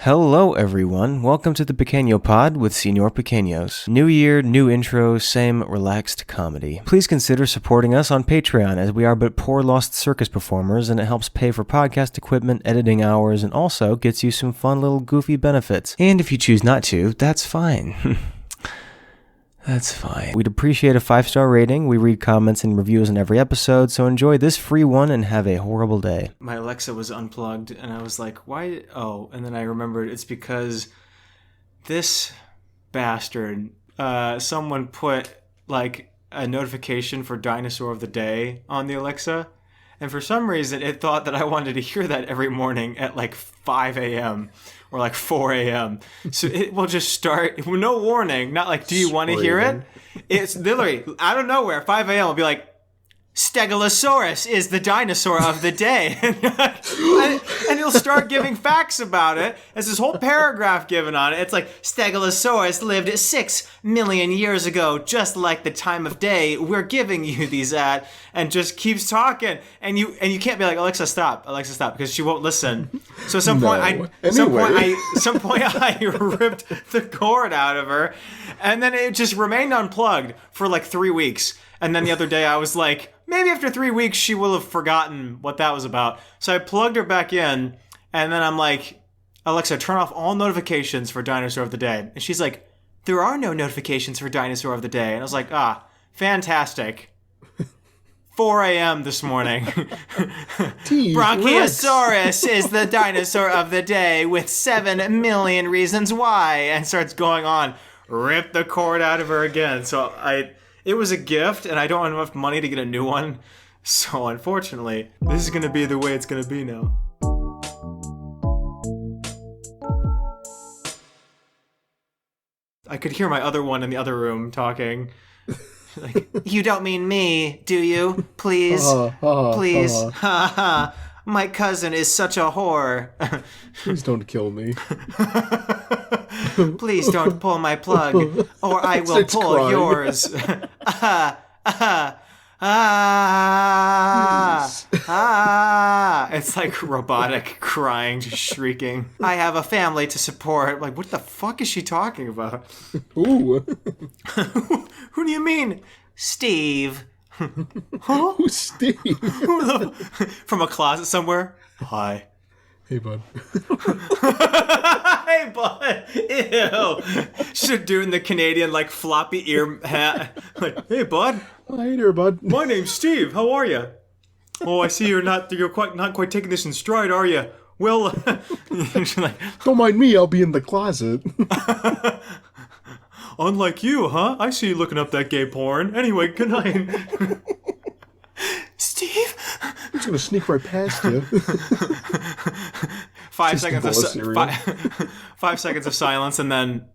Hello everyone, welcome to the Pequeno pod with Señor Pequeños. New year, new intro, same relaxed comedy. Please consider supporting us on Patreon as we are but poor lost circus performers and it helps pay for podcast equipment, editing hours, and also gets you some fun little goofy benefits. And if you choose not to, that's fine. That's fine. We'd appreciate a 5-star rating. We read comments and reviews in every episode, so enjoy this free one and have a horrible day. My Alexa was unplugged, and I was like, why? Oh, and then I remembered it's because this bastard, someone put, like, a notification for Dinosaur of the Day on the Alexa, and for some reason it thought that I wanted to hear that every morning at, like, 5 a.m., or like 4 a.m. So it will just start, no warning, not like, do you want to hear it? It's literally, out of nowhere, 5 a.m. will be like, Stegosaurus is the dinosaur of the day. And he'll start giving facts about it. There's this whole paragraph given on it. It's like, Stegosaurus lived 6 million years ago, just like the time of day we're giving you these at, and just keeps talking. And you can't be like, Alexa, stop, because she won't listen. So at some point, I ripped the cord out of her, and then it just remained unplugged for like 3 weeks. And then the other day I was like, maybe after 3 weeks she will have forgotten what that was about. So I plugged her back in, and then I'm like, Alexa, turn off all notifications for Dinosaur of the Day. And she's like, there are no notifications for Dinosaur of the Day. And I was like, fantastic. 4 a.m. this morning. Brachiosaurus is the dinosaur of the day with 7 million reasons why. And starts going on. Rip the cord out of her again. So it was a gift, and I don't have enough money to get a new one. So unfortunately, this is going to be the way it's going to be now. I could hear my other one in the other room talking. Like, you don't mean me, do you? Please? Please? Ha ha. My cousin is such a whore. Please don't kill me. Please don't pull my plug, or I will pull crying. Yours. It's like robotic crying, just shrieking. I have a family to support. Like, what the fuck is she talking about? Ooh. Who do you mean? Steve. Huh? Who's Steve? From a closet somewhere. Hi. Hey, bud. Hey, bud. Ew. Should do in the Canadian, like, floppy ear hat. Like, hey, bud. Hey there, bud. My name's Steve. How are you? Oh, I see you're not quite taking this in stride, are you? Well, like, don't mind me. I'll be in the closet. Unlike you, huh? I see you looking up that gay porn. Anyway, good night. Steve? I'm just gonna sneak right past you. 5 seconds of 5 seconds of silence, and then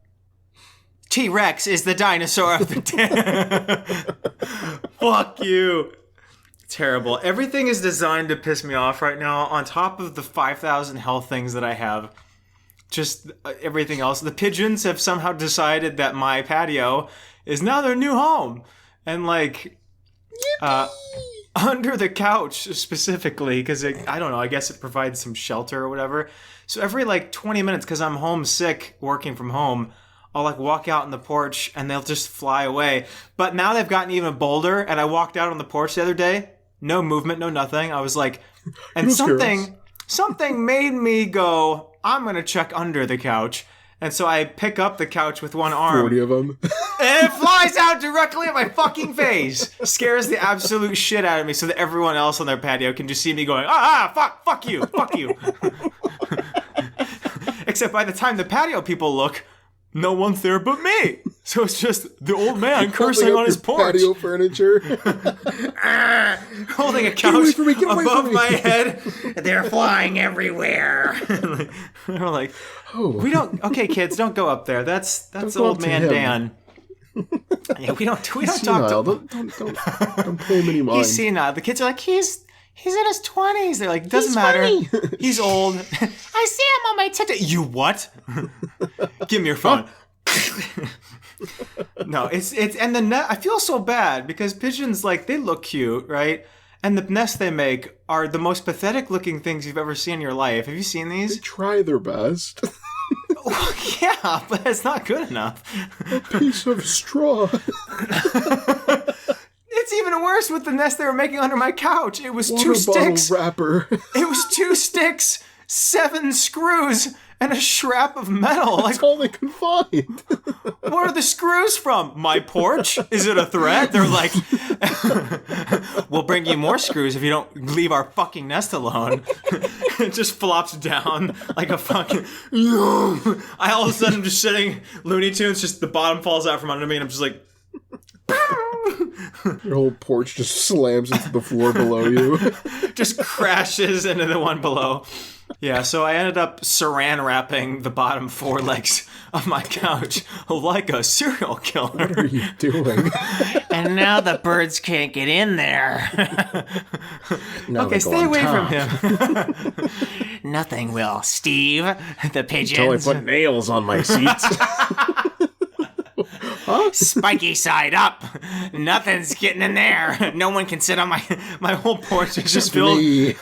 T-Rex is the dinosaur of the day. Fuck you. Terrible. Everything is designed to piss me off right now. On top of the 5,000 health things that I have, just everything else. The pigeons have somehow decided that my patio is now their new home, and like. Under the couch specifically, because I don't know, I guess it provides some shelter or whatever. So every like 20 minutes, because I'm homesick working from home, I'll like walk out on the porch and they'll just fly away. But now they've gotten even bolder, and I walked out on the porch the other day, no movement, no nothing. I was like, and something made me go, I'm going to check under the couch. And so I pick up the couch with one arm. 40 of them. And it flies out directly at my fucking face. Scares the absolute shit out of me so that everyone else on their patio can just see me going, fuck you. Except by the time the patio people look, no one's there but me. So it's just the old man cursing on his porch. Patio furniture. Holding a couch above my head. They're flying everywhere. They're like, we don't. Okay, kids, don't go up there. That's old man Dan. Yeah, we don't talk to. Don't pay him any mind. He's senile. The kids are like, he's in his 20s. They're like, doesn't matter. Funny. He's old. I see him on my TikTok. You what? Give me your phone. No, it's and the net. I feel so bad because pigeons, like, they look cute, right? And the nests they make are the most pathetic looking things you've ever seen in your life. Have you seen these? They try their best. Yeah, but it's not good enough. A piece of straw. It's even worse with the nest they were making under my couch. It was Water 2 bottle sticks. wrapper. It was 2 sticks, 7 screws, and a scrap of metal. Like, That's all they could find. where are the screws from? My porch? Is it a threat? They're like, we'll bring you more screws if you don't leave our fucking nest alone. It just flops down like a fucking... I all of a sudden am just sitting, Looney Tunes, just the bottom falls out from under me, and I'm just like... Your whole porch just slams into the floor below you. Just crashes into the one below. Yeah, so I ended up saran wrapping the bottom 4 legs of my couch like a serial killer. What are you doing? And now the birds can't get in there. Now Okay, they go stay on away top. from him. Nothing will, Steve. The pigeons. Until I put nails on my seats. Spiky side up. Nothing's getting in there. No one can sit on my whole porch is just filled. Me.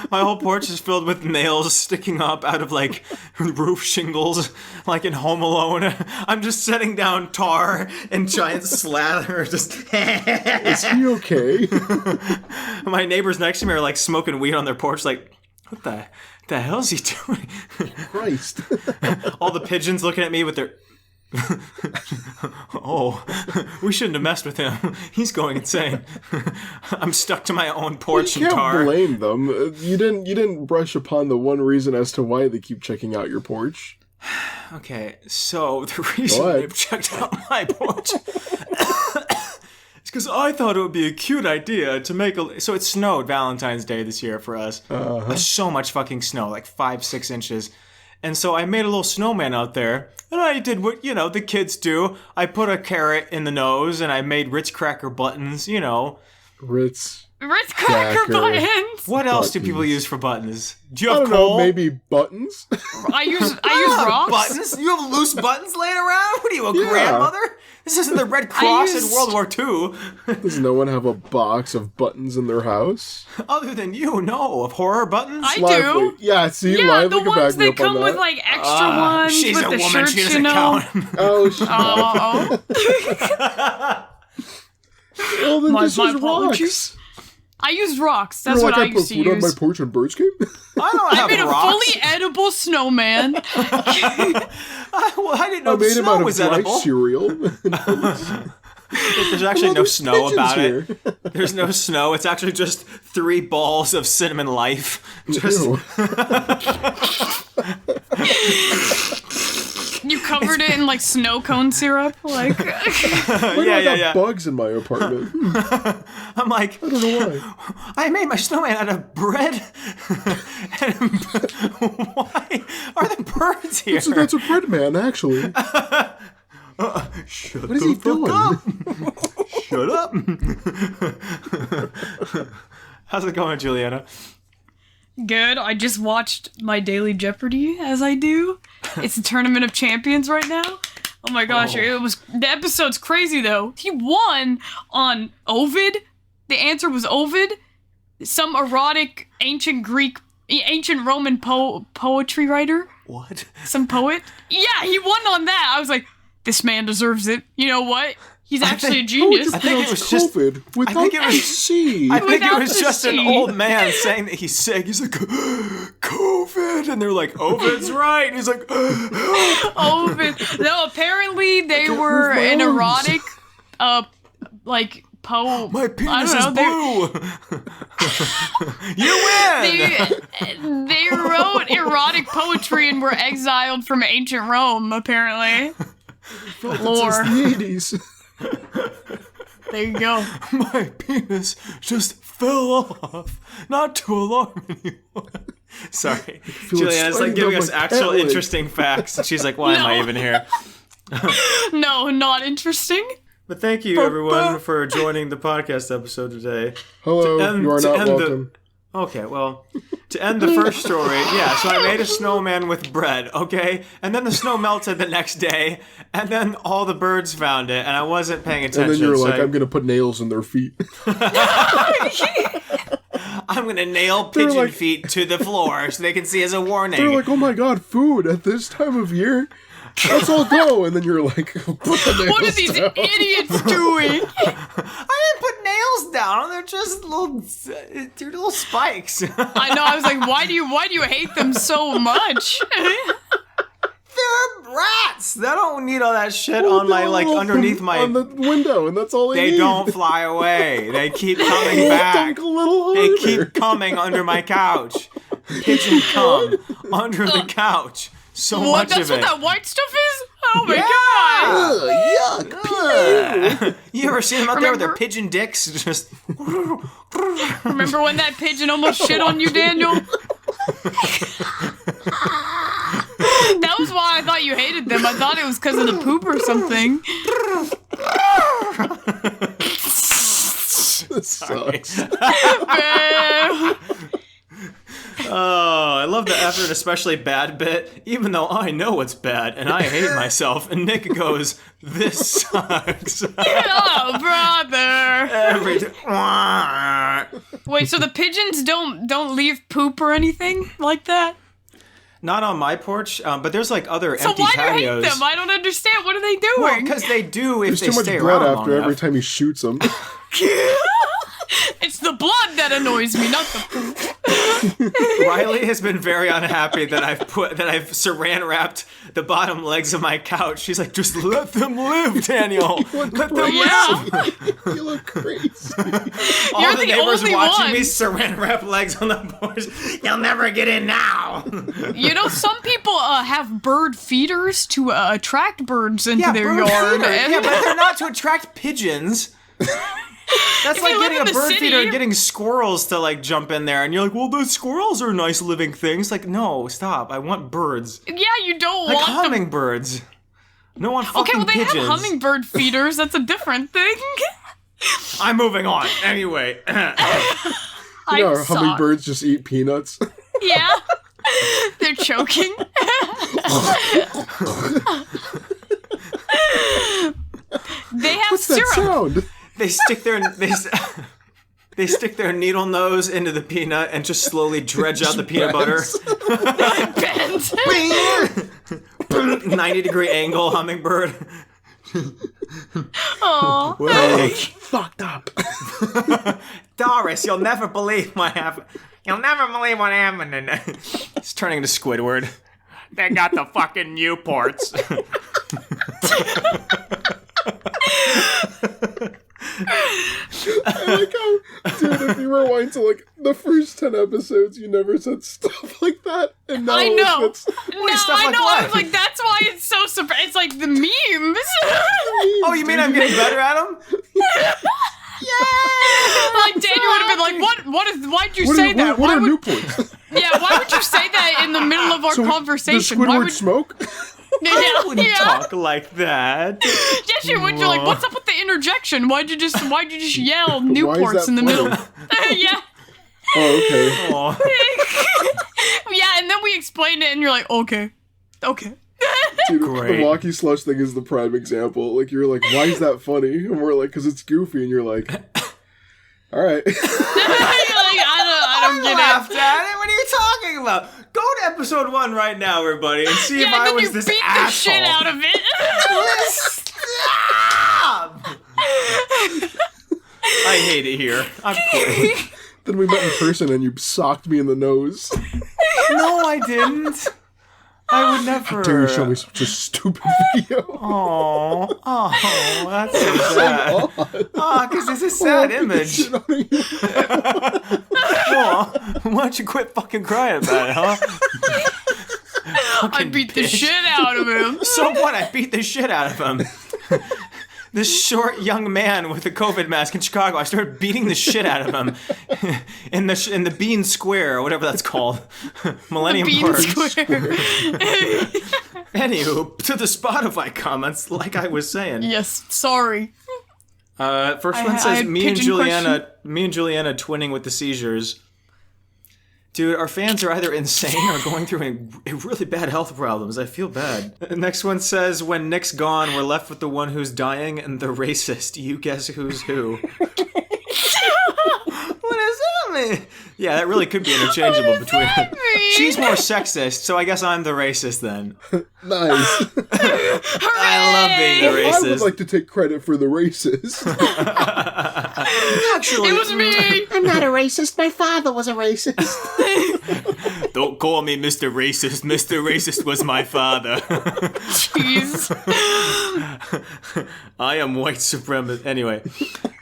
My whole porch is filled with nails sticking up out of like roof shingles, like in Home Alone. I'm just setting down tar and giant slather. Just Is he okay? my neighbors next to me are like smoking weed on their porch. Like, what the hell is he doing? Christ. All the pigeons looking at me with their. Oh, we shouldn't have messed with him. He's going insane. I'm stuck to my own porch You and can't tar. blame them. You didn't brush upon the one reason as to why they keep checking out your porch. Okay, so the reason What? they've checked out my porch is because I thought it would be a cute idea to make a... So it snowed Valentine's Day this year for us. So much fucking snow, like 5-6 inches. And so I made a little snowman out there, and I did what, the kids do. I put a carrot in the nose, and I made Ritz cracker buttons, Ritz Cracker Cracker. buttons. What else do people Buttons. use for buttons? Do you I have don't know, coal? maybe buttons? I use rocks. Buttons? You have loose buttons laying around? What are you, a Yeah. grandmother? This isn't the Red Cross used- in World War II. Does no one have a box of buttons in their house? Other than you, no. Of horror buttons? I Lively. do. Yeah, see, Yeah, Lively the can back ones me that up on come that. with like extra ones She's with a the woman, shirts, she doesn't you know. count. Oh, shit. Well, then My just use apologies. rocks. I use rocks. You're That's like, what I put used to food on my use. porch and birds came? I don't I have made a rocks. fully edible snowman. I didn't know I made him snow out of was dry edible. cereal. There's actually no there's snow pigeons about here. it. There's no snow. It's actually just 3 balls of cinnamon life. Just Ew. You covered it in like snow cone syrup. Like, Why do I got yeah. bugs in my apartment? I'm like, I don't know why. I made my snowman out of bread. And why are the birds here? So that's a bread man, actually. Shut What is he doing? Shut up. How's it going, Juliana? good. I just watched my daily Jeopardy, as I do. It's the Tournament of Champions right now. Oh my gosh, the episode's crazy though. He won on Ovid. The answer was Ovid. Some erotic ancient Roman poetry writer. What? Some poet. Yeah, he won on that. I was like, this man deserves it. You know what? He's actually a genius. I think it was just COVID without think it was- the C. I think it Without was the just an C. old man saying that he's sick. He's like, COVID. And they're like, Ovid's right. And he's like, Ovid. No, apparently they can't were move my an arms. erotic, like, my penis I is don't know, blue. You win. they wrote erotic poetry and were exiled from ancient Rome, apparently. Lore. The 80s. There you go. My penis just fell off. Not to alarm anyone. Sorry. Juliana's like exciting giving on us my actual cat leg. interesting facts. And she's like, why am I No. even here? No, not interesting. But thank you, everyone, for joining the podcast episode today. Hello, end- you are to not end the- welcome. Okay, well, to end the first story, yeah, so I made a snowman with bread, okay? And then the snow melted the next day, and then all the birds found it, and I wasn't paying attention. And then you're so like, I- I'm going to put nails in their feet. I'm gonna nail pigeon like- feet to the floor so they can see as a warning. They're like, oh my god, food at this time of year? Let's all go. And then you're like, put the nails What are these down. idiots doing? I didn't put nails down. They're just little spikes. I know. I was like, why do you hate them so much? They're rats. They don't need all that shit Well, on my, they're like, all underneath my... on the window, and that's all they need. don't fly away. They keep coming Well, back. dunk a little They harder. keep coming under my couch. Pigeon come under the couch. So What? much That's of what it. that white stuff is? Oh my god! Ugh, yuck. You ever seen them out there with their Remember- pigeon dicks? Just Remember when that pigeon almost shit on you, Daniel? That was why I thought you hated them. I thought it was because of the poop or something. This sucks. Oh, I love the effort, especially bad bit, even though I know it's bad and I hate myself. And Nick goes, this sucks. Oh, brother. Every time. Wait, so the pigeons don't leave poop or anything like that? Not on my porch, but there's like other So empty why do you patios. hate them? I don't understand. What are they Well, doing? because they do if There's they too much stay blood around after long every enough. time he shoots them. It's the blood that annoys me, not the poop. Riley has been very unhappy that I've saran wrapped the bottom legs of my couch. She's like, just let them live, Daniel. Let them live. Yeah. You look crazy. All You're the the neighbors only watching one. me saran wrap legs on the porch. You'll never get in now. You know, some people have bird feeders to attract birds into their bird yard. feeder. Yeah, but they're not to attract pigeons. That's If like you live getting in a the bird feeder city- and getting squirrels to like jump in there, and you're like, well, the squirrels are nice living things. Like, no, stop. I want birds. Yeah, you don't Like want them. hummingbirds. No one fucking Okay, well, they pigeons. have hummingbird feeders. That's a different thing. I'm moving on. Anyway. You know, I'm our sorry. hummingbirds just eat peanuts. Yeah. They're choking. They have What's that syrup. sound? They stick their needle nose into the peanut and just slowly dredge out the peanut butter. Bent. 90-degree angle hummingbird. Aw. Hey, Fucked up. Doris, you'll never believe what happened. You'll never believe what happened. And it's turning into Squidward. They got the fucking Newports. I like how, dude, if you rewind to like the first 10 episodes, you never said stuff like that. And now I know. it's No, stuff I like know. what? I was like, that's why it's so surprising. It's like the memes. Oh, you mean I'm getting better at them? Like Daniel would have been like, why'd you say that? What Why are would, Newports? yeah, why would you say that in the middle of our So, conversation? Does Why Squidward would smoke? I wouldn't yeah. talk like that. Yes, you would. You're like, what's up with the interjection? Why'd you just yell Why is Newports that in the middle? funny? Yeah. Oh, okay. Aw. Yeah, and then we explained it and you're like, okay. Dude, Great. the Walkie Slush thing is the prime example. Like, you're like, why is that funny? And we're like, because it's goofy. And you're like, all right. You're like, I don't get it. Laughed at it. What are you talking about? Go to episode 1 right now, everybody, and see if Yeah, I and then was you this beat asshole. the shit out of it. Stop! I hate it here. I'm quitting. Then we met in person and you socked me in the nose. No, I didn't. I would never. Dare you show me such a stupid video? Oh, that's so sad. Oh, because it's a sad image. Shit on you. Aw, why don't you quit fucking crying about it, huh? I beat the bitch. shit out of him. So what? I beat the shit out of him. This short young man with a COVID mask in Chicago, I started beating the shit out of him in the Bean Square or whatever that's called, Millennium Bean Park. Square. Anywho, to the Spotify comments, like I was saying. Yes, sorry. First I one says had me and pigeon Juliana twinning with the seizures. Dude, our fans are either insane or going through a really bad health problems. I feel bad. The next one says, when Nick's gone, we're left with the one who's dying and the racist. You guess who's who. What does that mean? Yeah, that really could be interchangeable between. She's more sexist, so I guess I'm the racist then. Nice. I love being the racist. I would like to take credit for the racist. Actually, It was me. I'm not a racist. My father was a racist. Don't call me Mr. Racist. Mr. Racist was my father. Jeez. I am white supremacist. Anyway,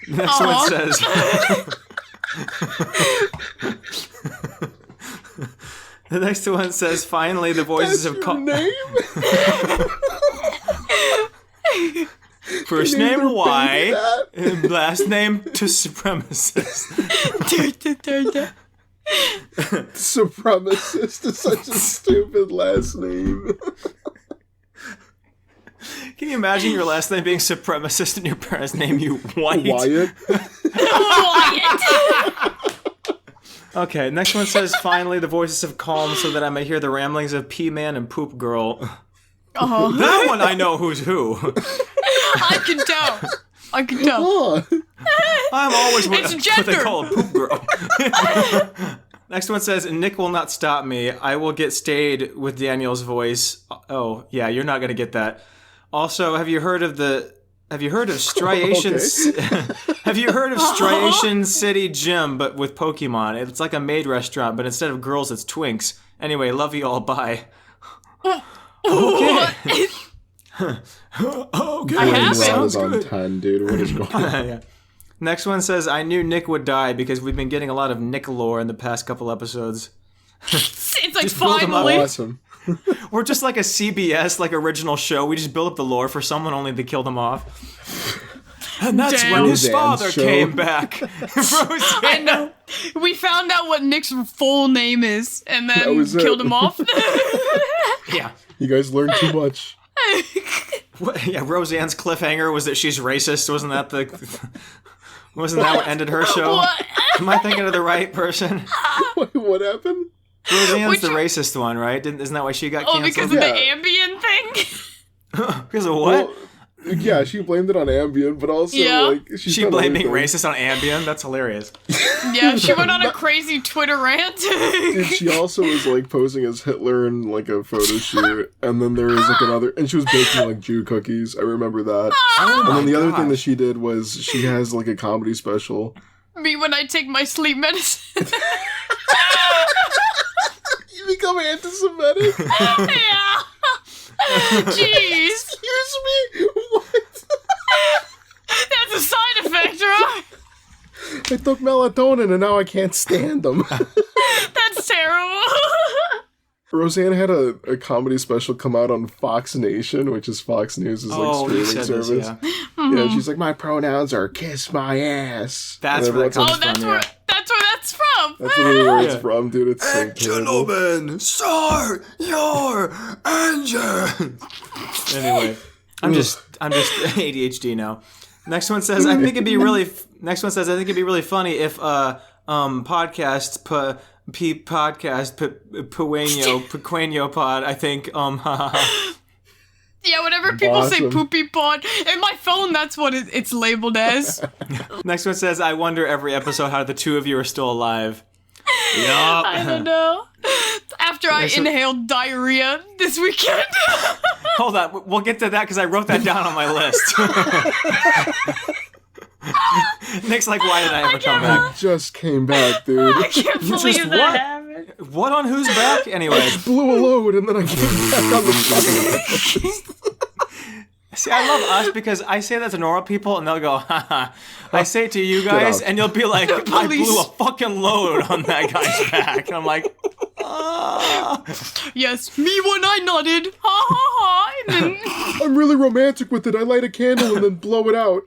next one says. The next one says, finally, the voices That's of your name? First You named name their Y, baby that? and last name to supremacist. Supremacist is such a stupid last name. Can you imagine your last name being supremacist and your parents name you White? Wyatt. Wyatt. Okay, next one says, finally, the voices of calm so that I may hear the ramblings of P-Man and Poop Girl. Uh-huh. That one I know who's who. I can tell. Oh, I'm always It's what gender. they call a Poop Girl. Next one says, Nick will not stop me. I will get stayed with Daniel's voice. Oh, yeah, you're not going to get that. Also, have you heard of Striation? Have you heard of Striation City Gym, but with Pokemon? It's like a maid restaurant, but instead of girls, it's twinks. Anyway, love you all. Bye. Okay. Okay. I have it. Ron is on 10, dude. What is going on? Yeah. Next one says, I knew Nick would die because we've been getting a lot of Nick lore in the past couple episodes. It's like Just build 'em up. finally. Awesome. We're just like a CBS, like original show. We just build up the lore for someone only to kill them off. And that's Damn. when his Roseanne's father show. came back. Roseanne. I know. We found out what Nick's full name is, and That then was it. killed him off. Yeah. You guys learned too much. Yeah, Roseanne's cliffhanger was that she's racist. Wasn't that what ended her show? What? Am I thinking of the right person? Wait, what happened? Roseanne's Which- the racist one, right? Isn't that why she got Oh, canceled? because of Yeah. the Ambien thing? Because of what? Well, yeah, she blamed it on Ambien, but also, Yeah. like, She said blamed being other racist on Ambien? That's hilarious. Yeah, she went on a crazy Twitter rant. Dude, she also was, like, posing as Hitler in, like, a photo shoot, and then there was, like, another, and she was baking, like, Jew cookies. I remember that. Oh And then the other gosh. thing that she did was she has, like, a comedy special. Me when I take my sleep medicine. You become anti-Semitic? Yeah. Jeez. Excuse me? What? That's a side effect, right? I took melatonin and now I can't stand them. That's terrible. Roseanne had a comedy special come out on Fox Nation, which is Fox News' like you streaming said service. this, yeah. Yeah, she's like, my pronouns are kiss my ass. That's And where everyone's that comes like, Oh, from, that's where that's from. that's literally where it's Yeah. from, dude. It's so terrible. Gentlemen, start your engine. Anyway, I'm just ADHD now. Next one says, I think it'd be really funny if PEQUEñO pod. I think Yeah, whenever people say Awesome. poopy pod, in my phone, that's what it's labeled as. Next one says, I wonder every episode how the two of you are still alive. Yup. I don't know. After I so- inhaled diarrhea this weekend. Hold on, we'll get to that because I wrote that down on my list. Nick's like, why did I ever come back? Just came back, dude. I can't just believe that what? happened. What on whose back? Anyway, Blew a load and then I came back on the fucking. see, I love us because I say that to normal people and they'll go, haha. I say it to you guys out. and you'll be like, I Police. blew a fucking load on that guy's back. And I'm like, ah. Yes, me when I nodded. Ha ha ha. And then I'm really romantic with it. I light a candle and then blow it out.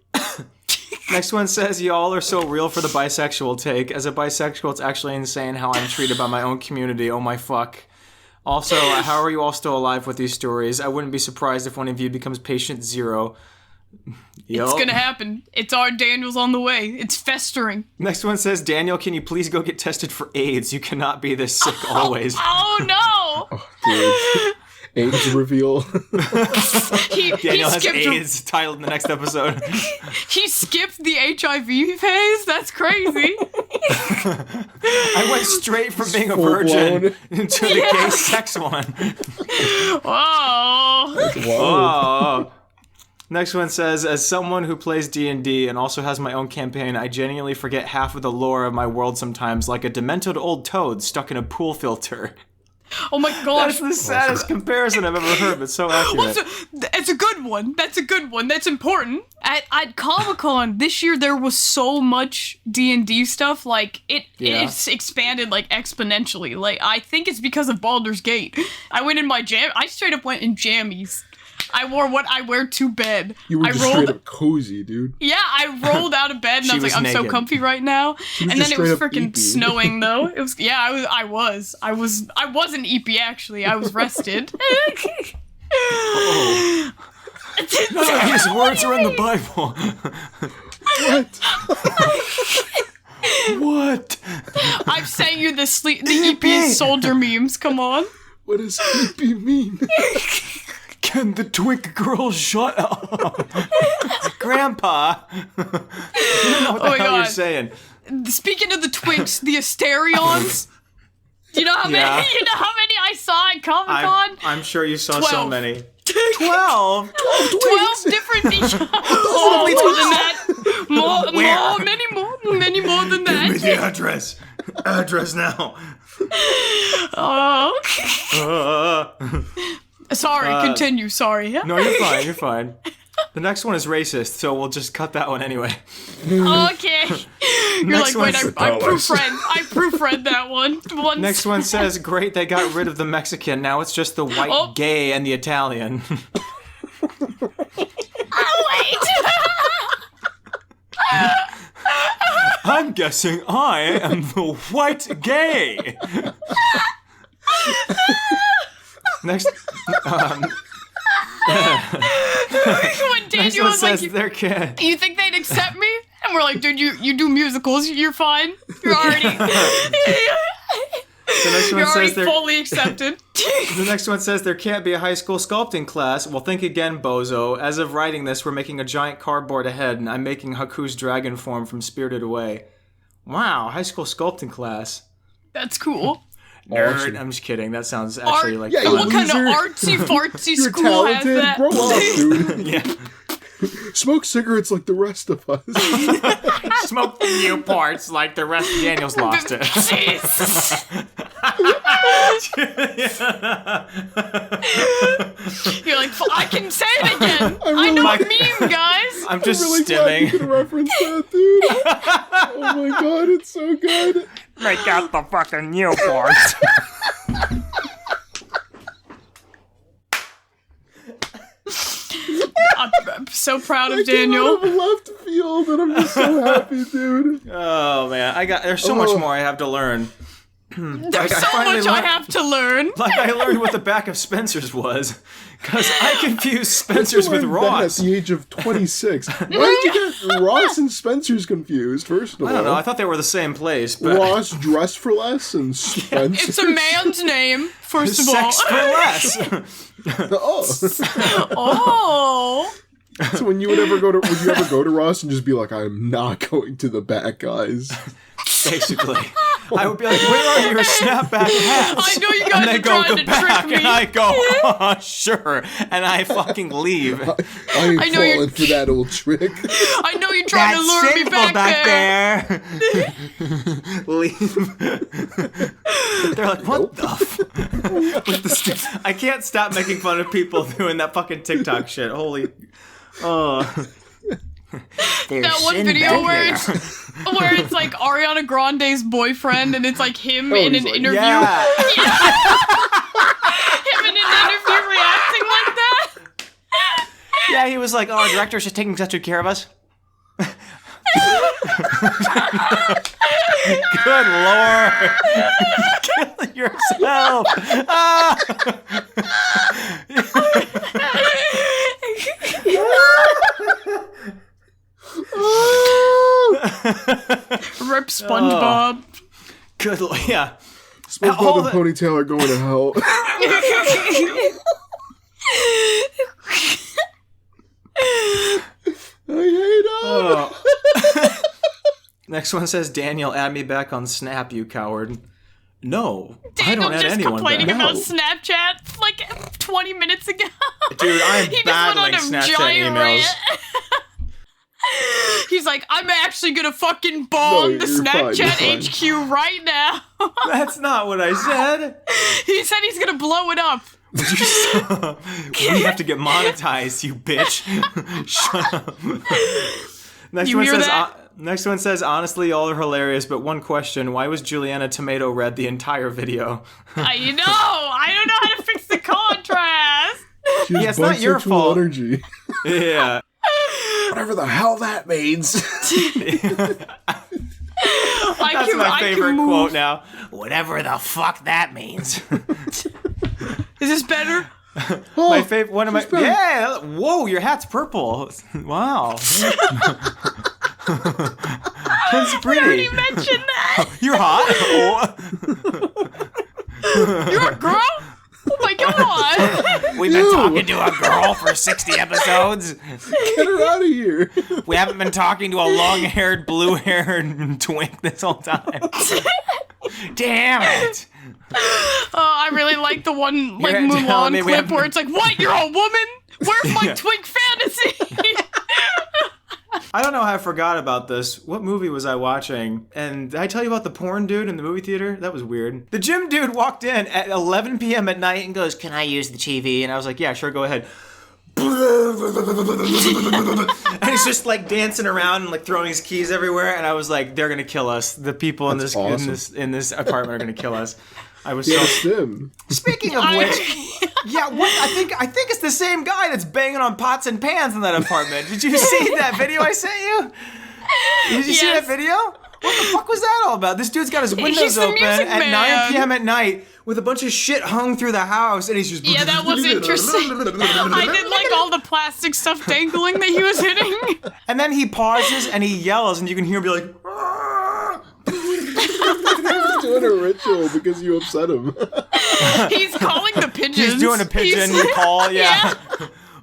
Next one says, y'all are so real for the bisexual take. As a bisexual, it's actually insane how I'm treated by my own community. Oh my fuck. Also, how are you all still alive with these stories? I wouldn't be surprised if one of you becomes patient zero. it's gonna happen. It's our Daniel's on the way. It's festering. Next one says, Daniel, can you please go get tested for AIDS? You cannot be this sick always. Oh no! Dude. AIDS reveal. Daniel has skipped AIDS titled in the next episode. He skipped the HIV phase. That's crazy. I went straight from being a Full virgin blown. into the gay sex one. Whoa. Whoa. Oh. Next one says, as someone who plays D&D and also has my own campaign, I genuinely forget half of the lore of my world sometimes, like a demented old toad stuck in a pool filter. Oh my gosh. That's the saddest comparison I've ever heard, but so accurate. It's a good one. That's a good one. That's important. At Comic-Con this year, there was so much D&D stuff. Like, it's expanded, like, exponentially. Like, I think it's because of Baldur's Gate. I straight up went in jammies. I wore what I wear to bed. You were just straight up cozy, dude. Yeah, I rolled out of bed and I was like, I'm so comfy right now. And then it was freaking snowing though. It was I wasn't EP actually. I was rested. Oh. None of these words are in the Bible. What? I've sent you the EP soldier memes. Come on. What does EP mean? Can the twink girl shut up? Grandpa. I don't know what the hell you're saying. Speaking of the twinks, the Asterions. Do you know how many? You know how many I saw at Comic-Con? I'm sure you saw 12. so many. 12? 12 different more than that. Many more than that. Give me the address. Address now. Sorry, continue. Sorry. No, you're fine. You're fine. The next one is racist, so we'll just cut that one anyway. Okay. You're Next like, wait, I one's- proofread that one. Once. Next one says, great, they got rid of the Mexican. Now it's just the white gay and the Italian. Oh, wait. I'm guessing I am the white gay. Next, When Daniel was like, they're kid. you think they'd accept me? And we're like, dude, you do musicals. You're fine. You're already... The next one You're already says they're fully accepted. The next one says there can't be a high school sculpting class. Well, think again, bozo. As of writing this, we're making a giant cardboard ahead, and I'm making Haku's dragon form from Spirited Away. Wow, high school sculpting class. That's cool. Nerd. Awesome. I'm just kidding. That sounds actually like yeah, fun. What kind of Loser. artsy fartsy You're school has talented. that? Grow up, dude. Yeah. Smoke cigarettes like the rest of us. Smoke the Newports like the rest of Daniel's lost it. Jesus. You're like, I can say it again. I know a meme, guys. I'm just really glad you stimming. can reference that, dude. Oh my god, it's so good. Make out the fucking Newports. I'm so proud of I came Daniel. out of left field, and I'm just so happy, dude. Oh man, there's so much more I have to learn. There's so much I have to learn. Like I learned what the back of Spencer's was, because I confused Spencer's with You learned that Ross. at the age of 26. Why did you get Ross and Spencer's confused? First of all, I don't know. I thought they were the same place, but Ross dressed for less and Spencer. It's a man's name, first of all. sex for less. Oh, Oh. so when you would you ever go to Ross and just be like, I'm not going to the back, guys. Basically, I would be like, "Where are your snapback hats?" I know you guys and they are go trying the to back, trick me. and I go, "Oh, sure," and I fucking leave. I ain't I know you're- falling for that old trick. I know you're trying to lure me back there. there. Leave. They're like, "What the?" With the I can't stop making fun of people doing that fucking TikTok shit. Holy. That one video where it's like Ariana Grande's boyfriend and it's like him in he's an like, interview. Yeah. Him in an interview reacting like that. Yeah, he was like, "Oh, our director's just taking such good care of us." Good lord. Kill yourself. Rip SpongeBob. Good lord. Yeah. SpongeBob and Ponytail are going to hell. Next one says, Daniel, add me back on Snap, you coward. No, Daniel I don't add just anyone complaining back. about No. Snapchat like 20 minutes ago. Dude, I'm He just battling went on a Snapchat giant emails. rant. He's like, I'm actually gonna fucking bomb the you're fine, you're Snapchat fine. HQ right now. That's not what I said. He said he's gonna blow it up. Would you stop? We have to get monetized, you bitch. Shut up. You hear that? Next one says, honestly, y'all are hilarious, but one question, why was Julianna Tomato Red the entire video? I don't know how to fix the contrast. She has Yeah, it's not your bisexual fault. energy. Yeah. Whatever the hell that means. That's my favorite quote now. Whatever the fuck that means. Is this better? My favorite, one of my, better. yeah, whoa, your hat's purple. Wow. That's pretty. You mentioned that. You're hot. You're a girl? Oh my god. We've been talking to a girl for 60 episodes. Get her out of here. We haven't been talking to a long-haired, blue-haired twink this whole time. Damn it. I really like the one like You're telling me Mulan we clip haven't- where it's like, what? You're a woman? Where's my Yeah. twink fantasy? I don't know how I forgot about this. What movie was I watching? And did I tell you about the porn dude in the movie theater? That was weird. The gym dude walked in at 11 p.m. at night and goes, "Can I use the TV?" And I was like, "Yeah, sure, go ahead." And he's just like dancing around and like throwing his keys everywhere. And I was like, "They're gonna kill us. The people in That's this awesome. in this apartment are gonna kill us." I was Yeah, so. it's him. Speaking of which, yeah, what I think it's the same guy that's banging on pots and pans in that apartment. Did you see that video I sent you? Did you see that Yes. video? What the fuck was that all about? This dude's got his windows He's the open music at man. 9 p.m. at night with a bunch of shit hung through the house, and he's just Yeah, that was interesting. I did like all the plastic stuff dangling that he was hitting. And then he pauses and he yells, and you can hear him be like, "Ah!" He's doing a ritual because you upset him. He's calling the pigeons. He's doing a pigeon He's- call, yeah.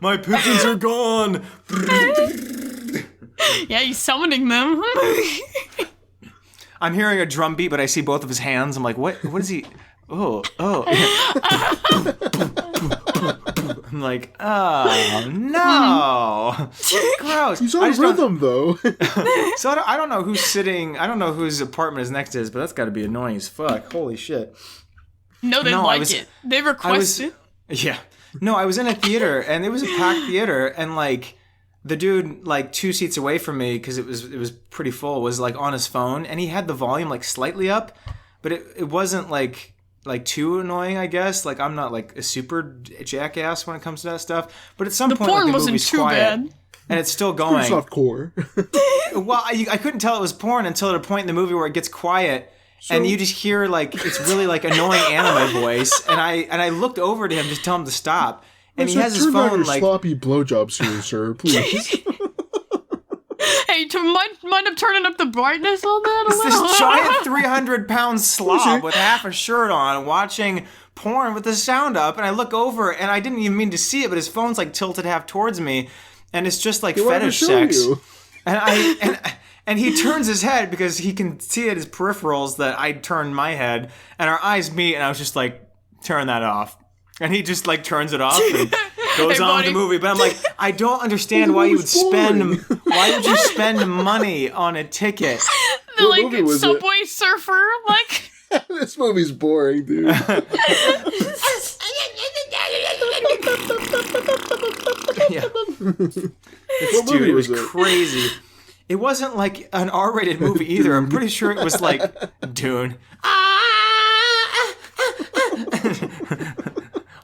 My pigeons are gone. Yeah, he's summoning them. I'm hearing a drum beat, but I see both of his hands. I'm like, what is he? Oh. I'm like, oh, no. Gross. He's I on just don't- rhythm, though. So I don't know who's sitting. I don't know whose apartment is next to his, but that's got to be annoying as fuck. Holy shit. No, they No, I like was- it. They I was, requested. yeah. No, I was in a theater and it was a packed theater, and like the dude like 2 seats away from me, because it was pretty full, was like on his phone, and he had the volume like slightly up, but it wasn't like too annoying, I guess. Like I'm not like a super jackass when it comes to that stuff, but at some The point porn like, the wasn't movie's too quiet, bad. and it's still going. Soft core. Well, I couldn't tell it was porn until at a point in the movie where it gets quiet, and you just hear like it's really like annoying anime voice, and I looked over to him to tell him to stop, and he has his turn down phone your like. sloppy blowjobs here, sir, please. Hey, mind up turning up the brightness on that a It's little? this giant 300-pound slob with half a shirt on watching porn with the sound up, and I look over and I didn't even mean to see it, but his phone's like tilted half towards me, and it's just like He wanted to fetish show sex. you. And he turns his head because he can see at his peripherals that I turned my head, and our eyes meet, and I was just like, turn that off. And he just like turns it off and goes Hey, on with buddy. the movie. But I'm like, I don't understand why you would spend money on a ticket. The What movie like was it? Subway Surfer, like. This movie's boring, dude. Yeah. What Dude, movie it was was it? crazy. It wasn't like an R-rated movie either. I'm pretty sure it was like Dune.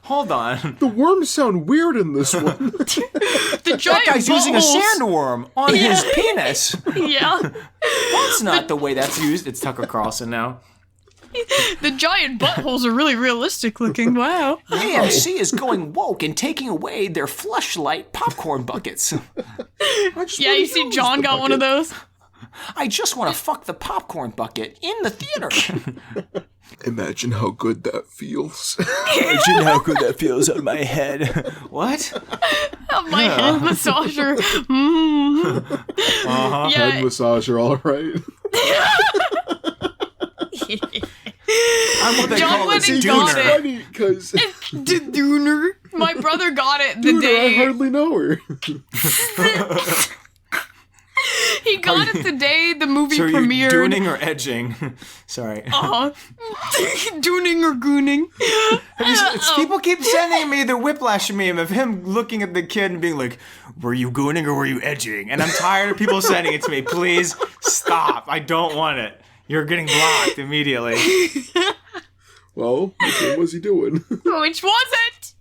Hold on. The worms sound weird in this one. The That giant guy's using a buttholes. sandworm on his penis. Yeah. That's not the way that's used. It's Tucker Carlson now. The giant buttholes are really realistic looking. Wow. AMC is going woke and taking away their Fleshlight popcorn buckets. Yeah, you see John got one of those. I just want to fuck the popcorn bucket in the theater. Imagine how good that feels. Imagine how good that feels on my head. What? My head massager. Mm. Head Yeah, massager, all right. I'm what they John call a Lennon See, got it's it. funny because The Dooner. My brother got it the I day. hardly know her. He got it the day the movie So are you premiered. dooning or edging? Sorry. Dooning or gooning. People keep sending me the Whiplash meme of him looking at the kid and being like, were you gooning or were you edging? And I'm tired of people sending it to me. Please stop. I don't want it. You're getting blocked immediately. Well, which one was he doing? Which was it?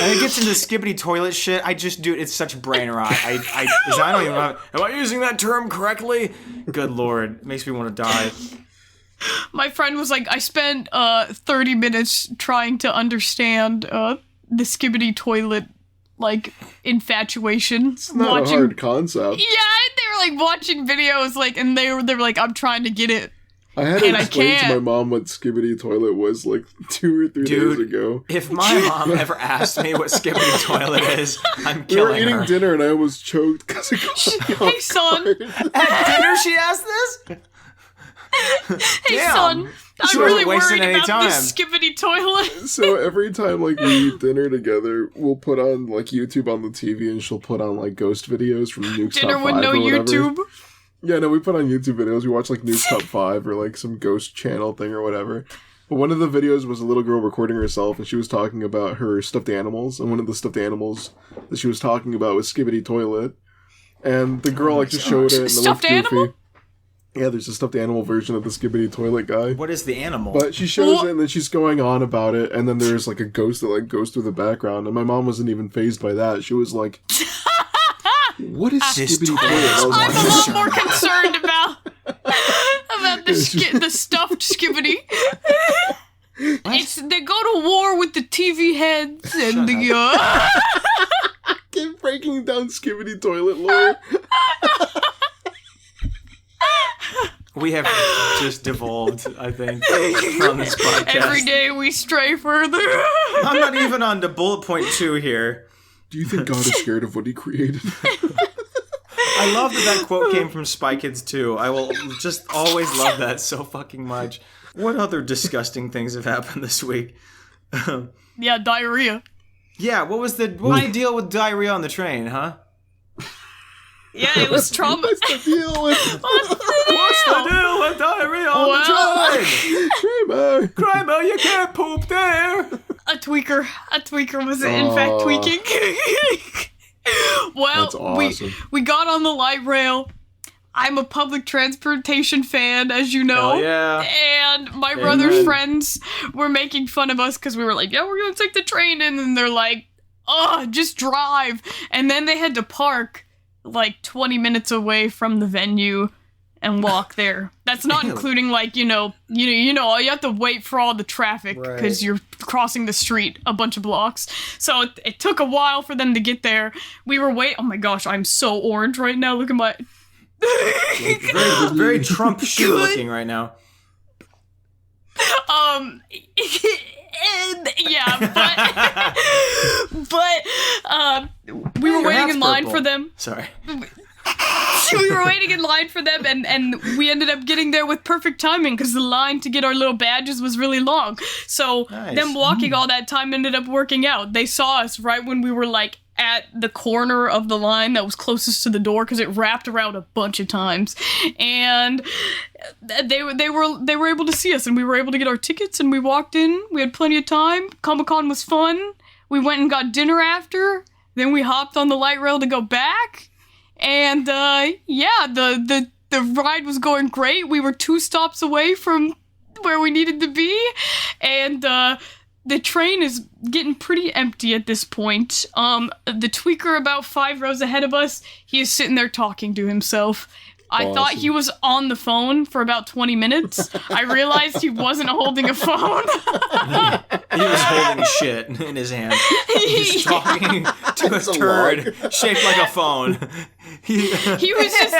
And it gets into skibbity toilet shit. I just do it. It's such brain rot. I don't even know. Am I using that term correctly? Good Lord. It makes me want to die. My friend was like, I spent 30 minutes trying to understand the skibbity toilet, like, infatuation. Not a hard concept. Yeah, they were like watching videos, like, and they were like, I'm trying to get it. I had to And I explain to my can't. mom what skibbity toilet was like 2 or 3 days ago. If my mom ever asked me what skibbity toilet is, I'm We were killing eating her. dinner and I was choked because it got me Hey, son. At dinner she asked this? Hey, Damn. son. She I'm wasn't really wasting worried any about time. this skibbity toilet. So every time like we eat dinner together, we'll put on like YouTube on the TV and she'll put on like ghost videos from Nuke's Dinner Top with 5 no or whatever. YouTube. Yeah, no, we put on YouTube videos. We watch like Nuke's Top 5 or like some ghost channel thing or whatever. But one of the videos was a little girl recording herself and she was talking about her stuffed animals. And one of the stuffed animals that she was talking about was Skibbity Toilet. And the girl like just showed it and it looked Stuffed goofy. animal? Yeah, there's a stuffed animal version of the Skibbity Toilet guy. What is the animal? But she shows it and then she's going on about it and then there's like a ghost that like goes through the background and my mom wasn't even fazed by that. She was like, what is This Skibbity toilet Toilet? I was I'm like, a lot more concerned about the stuffed skibbity. They go to war with the TV heads and the keep breaking down Skibbity Toilet lore. We have just devolved, I think, from this podcast. every day we stray further. I'm not even on to bullet point 2 here. Do you think God is scared of what he created? I love that quote came from Spy Kids 2. I will just always love that so fucking much. What other disgusting things have happened this week? Yeah, diarrhea. Yeah, what was the deal with diarrhea on the train, huh? Yeah, it was trauma. What's the deal with What's the deal with diarrhea on the train? Kramer? Kramer, you can't poop there. A tweaker was in fact tweaking. Well, That's awesome. we got on the light rail. I'm a public transportation fan, as you know. Hell yeah. And my brother's friends were making fun of us because we were like, yeah, we're gonna take the train in, and they're like, oh, just drive. And then they had to park like 20 minutes away from the venue and walk there. That's not including like, you have to wait for all the traffic because you're crossing the street a bunch of blocks. So it took a while for them to get there. We were oh my gosh, I'm so orange right now. Look at my Very Trump shit looking right now. yeah, but we were waiting in line for them. Sorry. We were waiting in line for them, and we ended up getting there with perfect timing because the line to get our little badges was really long. So them walking all that time ended up working out. They saw us right when we were like at the corner of the line that was closest to the door because it wrapped around a bunch of times, and they were able to see us, and we were able to get our tickets, and we walked in. We had plenty of time. Comic-Con was fun. We went and got dinner after. Then we hopped on the light rail to go back. And, the ride was going great. We were 2 stops away from where we needed to be. And, the train is getting pretty empty at this point. The tweaker about 5 rows ahead of us, he is sitting there talking to himself. I thought he was on the phone for about 20 minutes. I realized he wasn't holding a phone. He was holding shit in his hand. He's talking to a turd shaped like a phone. He was just...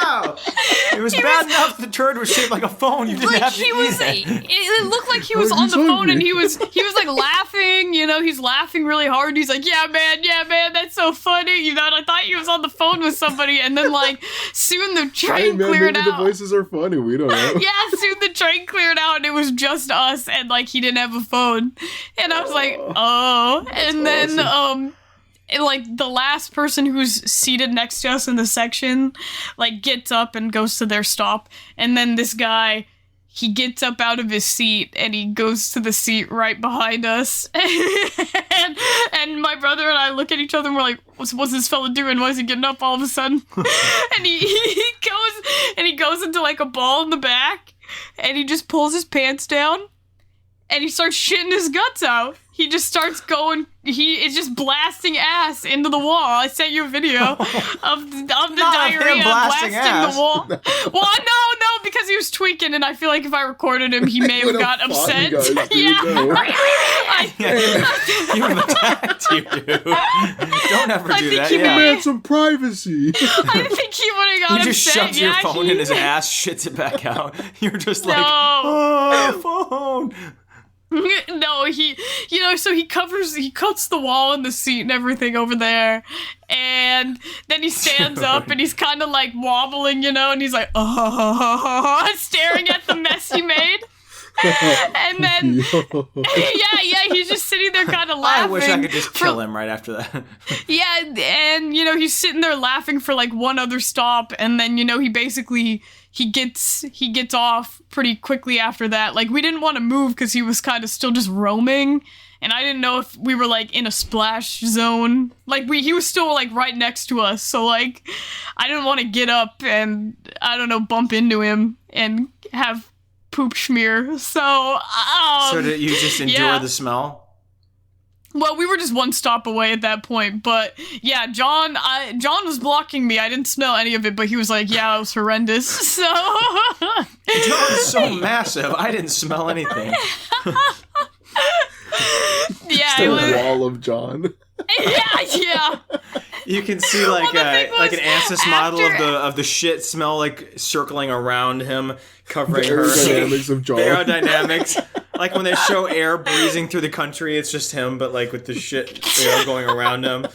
No. though. It was bad enough the turd was shaped like a phone. You didn't have to eat it. It looked like he was on the phone and he was like laughing, he's laughing really hard. He's like, yeah, man, that's so funny. And I thought he was on the phone with somebody. And then, like, soon the train cleared maybe out. The voices are funny. We don't know. Yeah, soon the train cleared out and it was just us. And, like, he didn't have a phone. And I was like, oh. And then, awesome. like, the last person who's seated next to us in the section, like, gets up and goes to their stop. And then this guy, he gets up out of his seat and he goes to the seat right behind us. and my brother and I look at each other and we're like, what's this fella doing? Why is he getting up all of a sudden? And he goes into, like, a ball in the back and he just pulls his pants down and he starts shitting his guts out. He just starts going, he is just blasting ass into the wall. I sent you a video of the diarrhea blasting the wall. Well, no, because he was tweaking, and I feel like if I recorded him, he may have got upset. Yeah. You attacked you, dude. Don't ever do that. He had some privacy. I think he would have got upset. He just shoves your phone in his ass, shits it back out. You're just like, oh, phone. No, so he cuts the wall and the seat and everything over there, and then he stands up and he's kind of like wobbling, and he's like, staring at the mess he made. And then, yeah, he's just sitting there kind of laughing. I wish I could just kill him right after that. Yeah, and, he's sitting there laughing for, like, one other stop, and then, he gets off pretty quickly after that. Like, we didn't want to move because he was kind of still just roaming, and I didn't know if we were, like, in a splash zone. Like, he was still, like, right next to us, so, like, I didn't want to get up and, I don't know, bump into him and have poop schmear. So did you just endure the smell? Well, we were just one stop away at that point, but yeah, John was blocking me. I didn't smell any of it, but he was like, yeah, it was horrendous. So John's so massive, I didn't smell anything. Yeah, just a wall of John. Yeah. You can see like an Ansys model of the shit smell like circling around him, covering her. Aerodynamics of John. The aerodynamics. Like when they show air breezing through the country, it's just him, but like with the shit air going around him.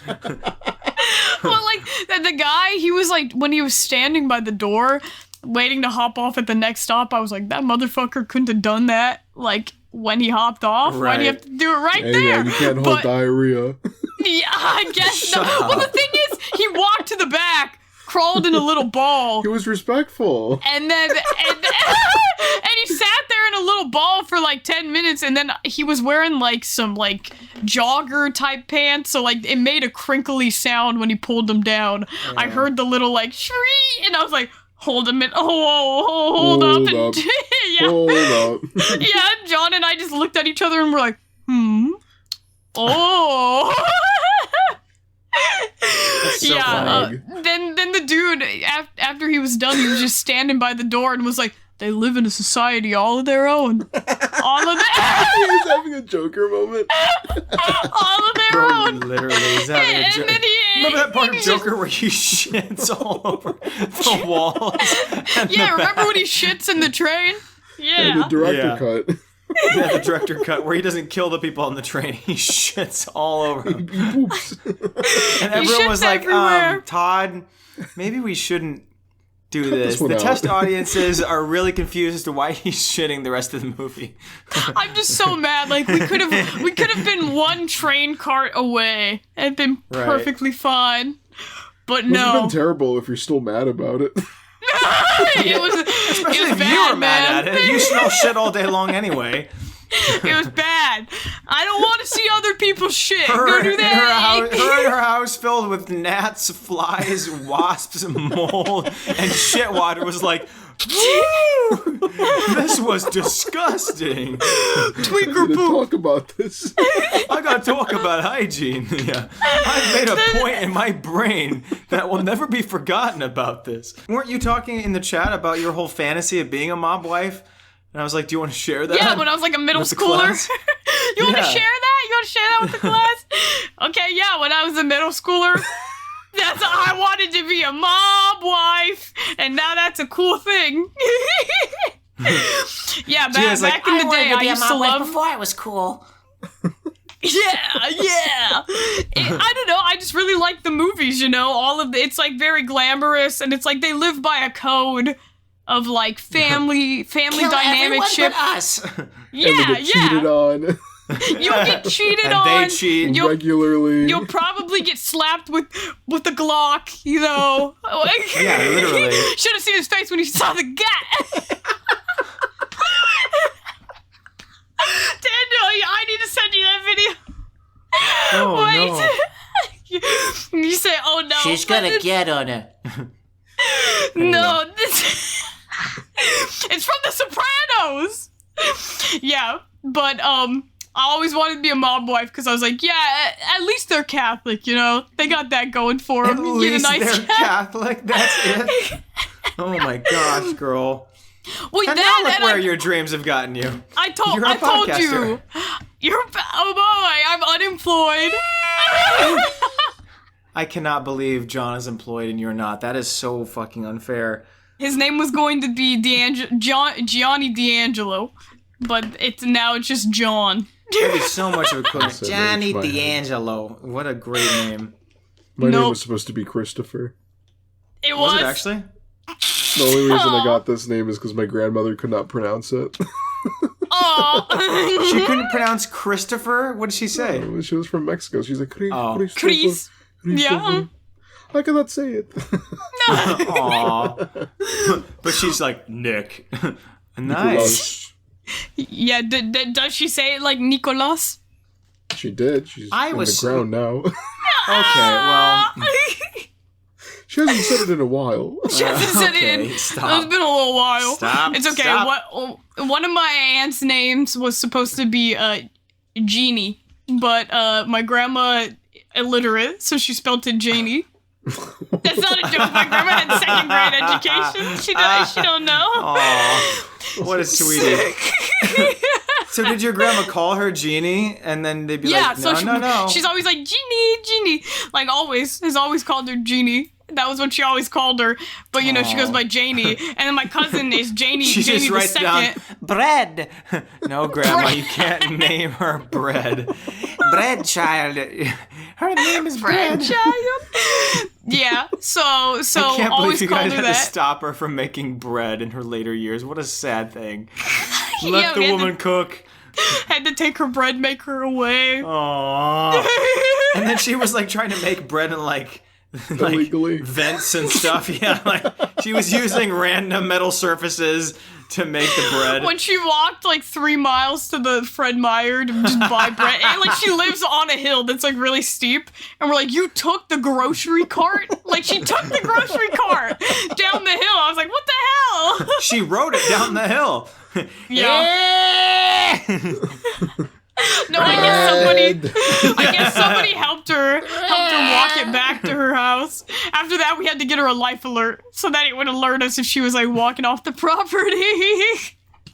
Well, like the guy, he was like, when he was standing by the door, waiting to hop off at the next stop, I was like, that motherfucker couldn't have done that. Like when he hopped off, right. Why do you have to do it right there? Man, you can't hold diarrhea. Yeah, I guess no. Well, the thing is, he walked to the back, crawled in a little ball. He was respectful. And then, and he sat there in a little ball for like 10 minutes, and then he was wearing like some like jogger type pants, so like it made a crinkly sound when he pulled them down. Yeah. I heard the little like shriek, and I was like, hold a minute, hold up. And, yeah. Hold up. Yeah, John and I just looked at each other and we're like, oh. So yeah. Then the dude, after he was done, he was just standing by the door and was like, they live in a society all of their own. All of their He was having a Joker moment. All of their own. Literally, he's having a Joker. Remember that part of Joker where he shits all over the walls? Yeah, remember when he shits in the train? Yeah. And the director cut. Yeah, the director cut where he doesn't kill the people on the train. He shits all over them. He poops. And everyone was like, Todd, maybe we shouldn't do this. The test audiences are really confused as to why he's shitting the rest of the movie. I'm just so mad. Like we could have been one train cart away and been perfectly fine. But no. It would have been terrible if you're still mad about it. It was especially if bad, you were mad at it. You smell shit all day long anyway. It was bad. I don't want to see other people's shit. Go do that. Her house filled with gnats, flies, wasps, mold, and shit water was like, woo! This was disgusting. Tweaker poop. Talk about this. I gotta talk about hygiene. Yeah, I've made a point in my brain that will never be forgotten about this. Weren't you talking in the chat about your whole fantasy of being a mob wife? And I was like, do you want to share that? Yeah, when I was like a middle schooler. You want to share that? You want to share that with the class? Okay, yeah, when I was a middle schooler, I wanted to be a mob wife, and now that's a cool thing. Yeah, back in the day, I used to love. Before it was cool. Yeah. I don't know. I just really like the movies. All of it's like very glamorous, and it's like they live by a code of like family Kill dynamic ship. But us. Yeah, and they get cheated on. You'll get cheated And on. they cheat regularly. You'll probably get slapped with a Glock. Yeah, literally. Should have seen his face when he saw the gat. Daniel, I need to send you that video. Oh, Wait. no. You say, "Oh no." She's gonna get on it. No, it's from The Sopranos. Yeah, but I always wanted to be a mob wife because I was like, yeah, at least they're Catholic, They got that going for them. At least they're Catholic. That's it. Oh my gosh, girl. Well, And now look where your dreams have gotten you. I told you. Oh boy, I'm unemployed. I cannot believe John is employed and you're not. That is so fucking unfair. His name was going to be Gianni D'Angelo, but it's just John. That'd be so much of a coincidence. Johnny D'Angelo. What a great name. My name was supposed to be Christopher. It Was it actually? The only reason I got this name is because my grandmother could not pronounce it. Oh. She couldn't pronounce Christopher? What did she say? She was from Mexico. She's like, Chris. Christopher. Yeah. I cannot say it. Aww. But she's like, Nick. Nice. Yeah, does she say it like Nicolas? She did. She's in the ground now. Okay, well. She hasn't said it in a while. She hasn't said it in. Stop. It's been a little while. Stop. It's okay. Stop. One of my aunt's names was supposed to be Jeannie, but my grandma illiterate, so she spelled it Janie. That's not a joke. My grandma had second grade education. She don't know. Aww. What a sweetie. So did your grandma call her Jeannie, and then they'd be like, no. She's always like, Jeannie. Like always. Has always called her Jeannie. That was what she always called her. But, she goes by Janie. And then my cousin is Janie. She Janie just writes the down, second. bread. No, Grandma, you can't name her bread. Bread child. Her name is bread. Child. Yeah, so I can't always believe you called guys her had that. to stop her from making bread in her later years. What a sad thing. Yeah, Let the we had woman cook. Had to take her bread maker away. Aww. And then she was like trying to make bread in like Illegally. vents and stuff. Yeah, like she was using random metal surfaces to make the bread. When she walked like 3 miles to the Fred Meyer to just buy bread, and like she lives on a hill that's like really steep, and we're like, you took the grocery cart? Like she took the grocery cart down the hill. I was like, what the hell? She rode it down the hill. Yeah. No, I guess somebody helped her walk it back to her house. After that, we had to get her a life alert so that it would alert us if she was like walking off the property.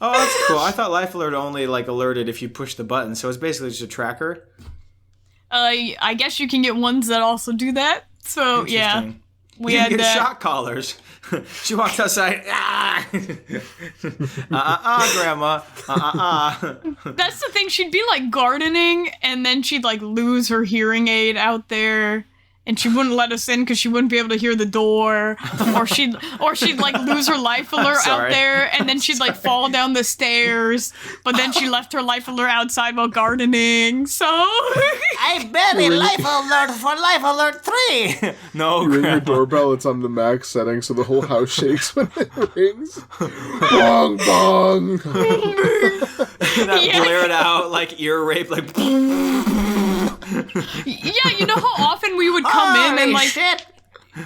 Oh, that's cool. I thought life alert only like alerted if you push the button, so it's basically just a tracker. I guess you can get ones that also do that. So yeah, we you had can get that. shock collars. She walked outside. Grandma. That's the thing. She'd be like gardening, and then she'd like lose her hearing aid out there, and she wouldn't let us in because she wouldn't be able to hear the door, or she'd like lose her life alert out there, and then she'd like fall down the stairs. But then she left her life alert outside while gardening. So I bet a life alert for life alert 3. No, You ring Grandma. your doorbell, it's on the max setting, so the whole house shakes when it rings. Bong, bong. That blared out like ear rape, like. yeah, you know how often we would come in and like shit.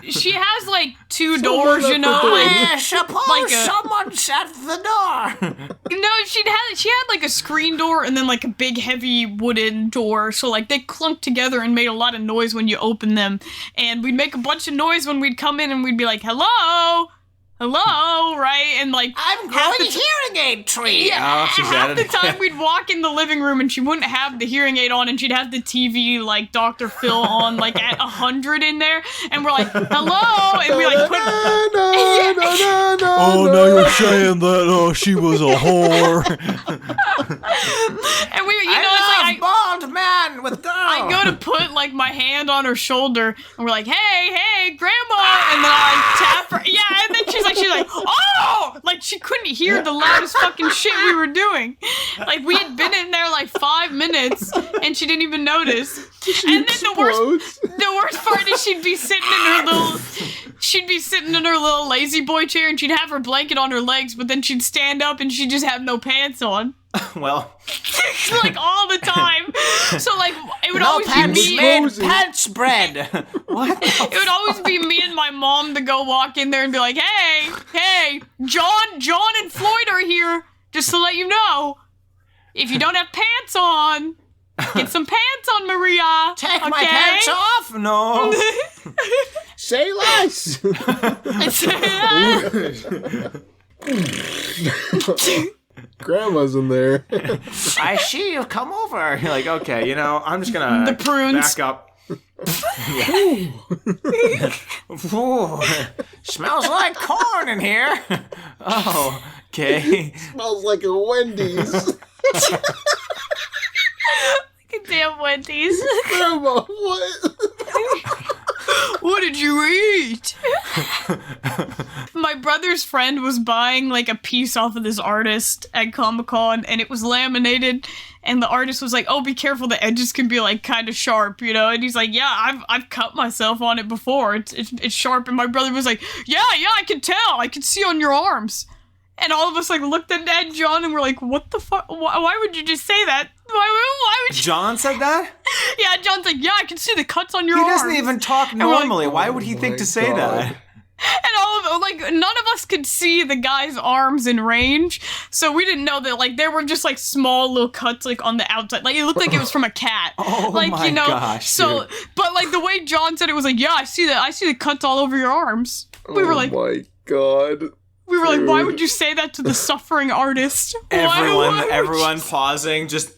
she has like 2 doors, you know, like Suppose someone shut the door. no, she had like a screen door and then like a big heavy wooden door, so like they clunked together and made a lot of noise when you open them, and we'd make a bunch of noise when we'd come in and we'd be like, hello, hello, right? And like, I'm growing a hearing aid tree. yeah, Oh, she's half at the it. time we'd walk in the living room and she wouldn't have the hearing aid on, and she'd have the TV like Dr. Phil on like at 100 in there, and we're like, hello, and we like put. Oh, now you're saying that she was a whore. And we, you know, I it's like love bald man with girl. I go to put like my hand on her shoulder, and we're like, hey, grandma, and then I tap her, yeah, and then she's like, oh, like she couldn't hear the loudest fucking shit we were doing. Like we had been in there like 5 minutes, and she didn't even notice. And then the worst part is she'd be sitting in her little lazy boy chair, and she'd have her blanket on her legs, but then she'd stand up and she'd just have no pants on. Well, Like all the time. So like it would no always pants be me. made, pants spread. What? It would always be me and my mom to go walk in there and be like, hey, John and Floyd are here, just to let you know. If you don't have pants on, get some pants on, Maria. Take okay? my pants off? no. Say less. Grandma's in there. I see you come over. You're like, okay, I'm just gonna The prunes. back up. Ooh, smells like corn in here. Oh, okay. Smells like a Wendy's. Damn Wendy's. Grandma, what? What did you eat? My brother's friend was buying like a piece off of this artist at Comic-Con, and it was laminated, and the artist was like, oh, be careful, the edges can be like kind of sharp, and he's like, yeah, I've cut myself on it before, it's sharp. And my brother was like, yeah, I can tell, I can see on your arms. And all of us like looked at Dad John and we're like, what the fuck, why would you just say that? Why would you? John said that? Yeah, John's like, yeah, I can see the cuts on your He arms. doesn't even talk we're like, normally. Why would he oh think my to say God. that? And all of like none of us could see the guy's arms in range, so we didn't know that like there were just like small little cuts like on the outside. Like it looked like it was from a cat. Oh like my gosh, So dude. but like the way John said it was like, yeah, I see the cuts all over your arms. We were like oh my God. we were like, why dude. would you say that to the suffering artist? Why would Everyone pausing, just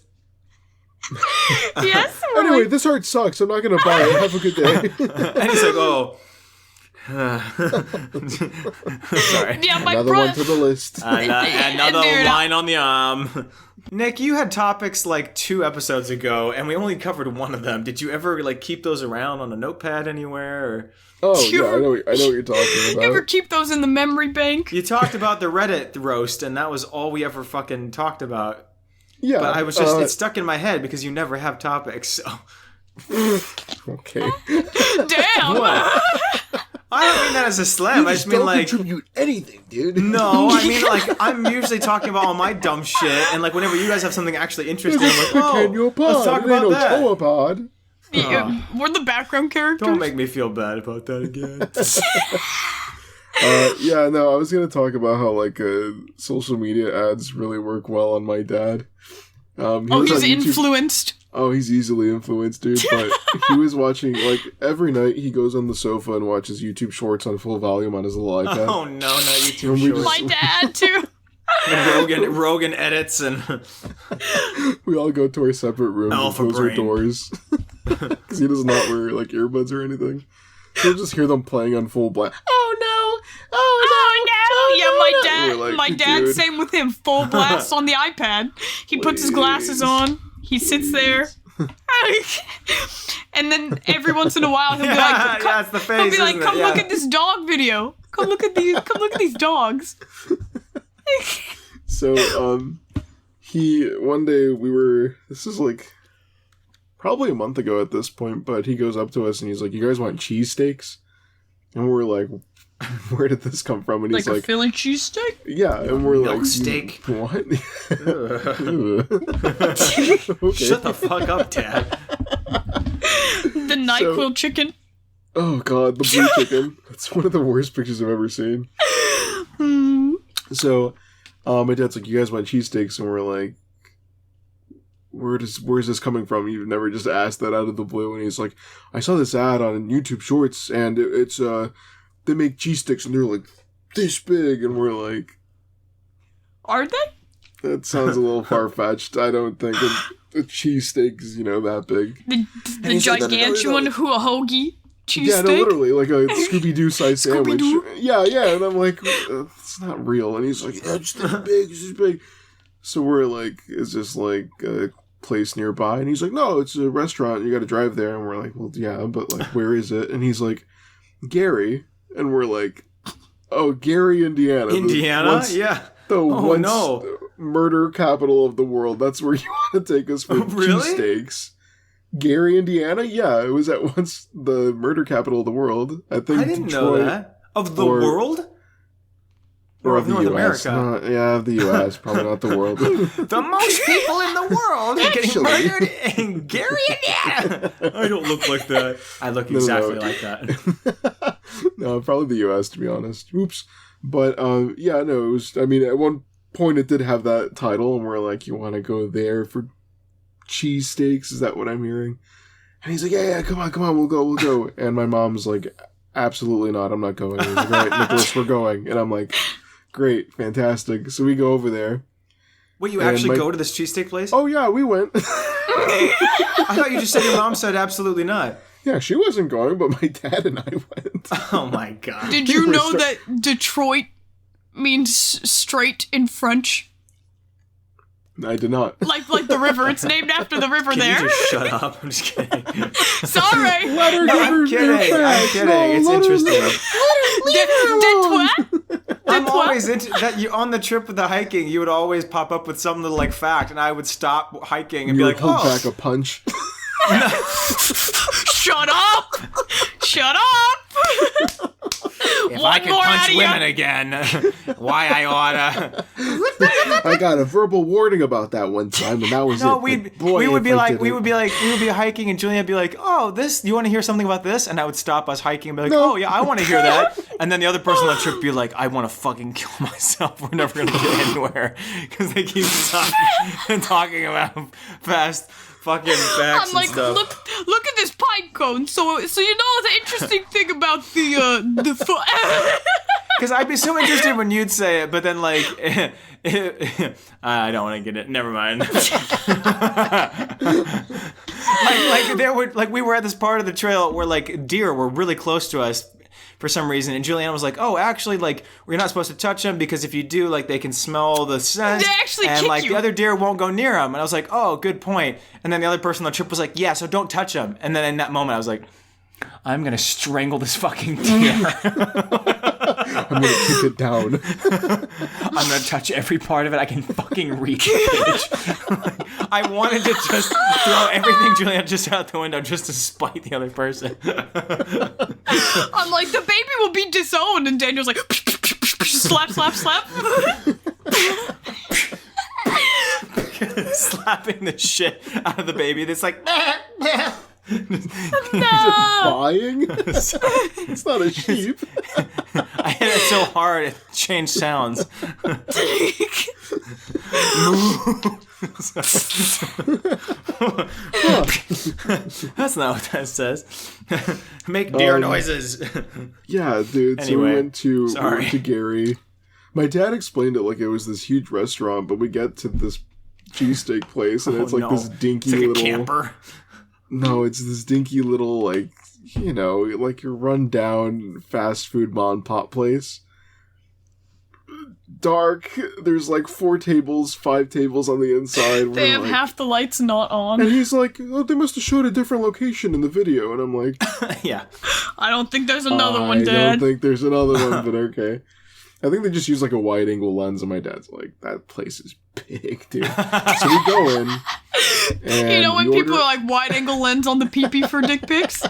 you? Yes. we're Anyway, like, this art sucks. I'm not gonna buy it. Have a good day. and he's like, oh. Sorry. yeah, my Another one brother. to the list. Another Dude, line on the arm. Nick, you had topics like 2 episodes ago, and we only covered one of them. Did you ever like keep those around on a notepad anywhere? Or... Oh You yeah, I know what you're talking You ever about. keep those in the memory bank? You talked about the Reddit roast, and that was all we ever fucking talked about. Yeah, But I was just, it stuck in my head because you never have topics, so. okay. Damn. I don't mean that as a slam, I just mean don't like. contribute anything, dude. No, I mean like, I'm usually talking about all my dumb shit, and like whenever you guys have something actually interesting, I'm like, Pequeno pod. let's talk It ain't about no that. Ochoa pod. Yeah, we're the background characters. Don't make me feel bad about that again. Yeah, no, I was gonna talk about how like social media ads really work well on my dad. He Oh, was he's on YouTube- influenced. Oh, he's easily influenced, dude. But he was watching like every night. He goes on the sofa and watches YouTube Shorts on full volume on his little iPad. Oh no, not YouTube And we Shorts. My dad too. And Rogan edits and We all go to our separate rooms Alpha and close our brain. doors because he does not wear like earbuds or anything. You'll just hear them playing on full blast. Oh no! Oh no! Yeah, my dad. We're like, my dad. dude. Same with him. Full blast on the iPad. He puts his glasses Please. on. He sits there. And then every once in a while he'll be like, yeah, it's the face. he'll be like, isn't it? "Come Yeah. look at this dog video. Come look at these. Come look at these dogs." So, one day this is like probably a month ago at this point, but he goes up to us and he's like, "You guys want cheesesteaks?" And we're like, "Where did this come from?" And he's Like a like, Philly cheesesteak. "Yeah," and we're Milk like, steak. What? Okay. Shut the fuck up, Dad. The NyQuil chicken. Oh god, the blue chicken. That's one of the worst pictures I've ever seen. So, my dad's like, "You guys want cheesesteaks?" And we're like, where's this coming from? You've never just asked that out of the blue. And he's like, "I saw this ad on YouTube Shorts, and it's they make cheese sticks, and they're like this big, and we're like, Are they? that sounds a little far-fetched. I don't think a cheesesteak is, that big. The he's like, gigantuan hoagie cheesesteak? Yeah, no, literally, like a Scooby-Doo size sandwich. Scooby-Doo? Yeah, and I'm like, it's not real. And he's like, it's this big, it's this big. So we're like, is this like a place nearby? And he's like, no, it's a restaurant. You got to drive there. And we're like, well, yeah, but like, where is it? And he's like, Gary. And we're like, oh, Gary, Indiana. Indiana? The murder capital of the world. That's where you want to take us for cheesesteaks. Gary, Indiana? Yeah, it was at once the murder capital of the world. I think I didn't know that. Of the world? Or of North US. America? Yeah, of the U.S. Probably not the world. The most people in the world are getting murdered in Gary, Indiana. I don't look like that. I look exactly like that. No, probably the U.S., to be honest. Oops. But, it was, at one point it did have that title, and we're like, you want to go there for cheesesteaks? Is that what I'm hearing? And he's like, yeah, come on, we'll go. And my mom's like, absolutely not, I'm not going. He's like, all right, Nicholas, we're going. And I'm like, great, fantastic. So we go over there. Wait, you actually go to this cheesesteak place? Oh, yeah, we went. I thought you just said your mom said absolutely not. Yeah, she wasn't going, but my dad and I went. Oh, my God. Did you know that Detroit means straight in French? I did not. Like the river. It's named after the river there. Can you just shut up? I'm just kidding. Sorry. I'm kidding. It's interesting. I'm always into that. You on the trip with the hiking, you would always pop up with some little like fact, and I would stop hiking and be like, hold back a punch. Shut up! If I could punch women again, why I oughta. I got a verbal warning about that one time, and that was it. We would be hiking, and Julianne would be like, "Oh, this. You want to hear something about this?" And I would stop us hiking and be like, "Oh yeah, I want to hear that." And then the other person on the trip would be like, "I want to fucking kill myself. We're never gonna get anywhere because they keep talking about fast." Fucking facts I'm like, and stuff. look at this pine cone. So you know the interesting thing about the Because I'd be so interested when you'd say it, but then like, I don't want to get it. Never mind. we were at this part of the trail where like deer were really close to us. For some reason, and Julianne was like, "Oh, actually, like we're not supposed to touch them because if you do, like they can smell the scent, they actually and kick like you. The other deer won't go near them." And I was like, "Oh, good point." And then the other person on the trip was like, "Yeah, so don't touch them." And then in that moment, I was like, "I'm gonna strangle this fucking deer. I'm gonna kick it down. I'm gonna touch every part of it I can fucking reach." Bitch. I wanted to just throw everything Julianne just out the window just to spite the other person. I'm like, the baby will be disowned, and Daniel's like, slap. Slapping the shit out of the baby. That's like, no. Buying? It's not a sheep. I hit it so hard it changed sounds. That's not what that says. Make deer noises. Yeah, dude. Anyway, so we went to Gary. My dad explained it like it was this huge restaurant, but we get to this cheesesteak place, and it's like this dinky it's like little a camper. No, it's this dinky little like like your run-down fast food mom and pop place. Dark. There's like 4 tables, 5 tables on the inside. They have half the lights not on. And he's like, "Oh, they must have showed a different location in the video." And I'm like, yeah. I don't think there's another one, Dad. I don't think there's another one, but okay. I think they just use like a wide-angle lens, and my dad's like, "That place is big, dude." So we go in. And you know when people are like wide-angle lens on the pee-pee for dick pics?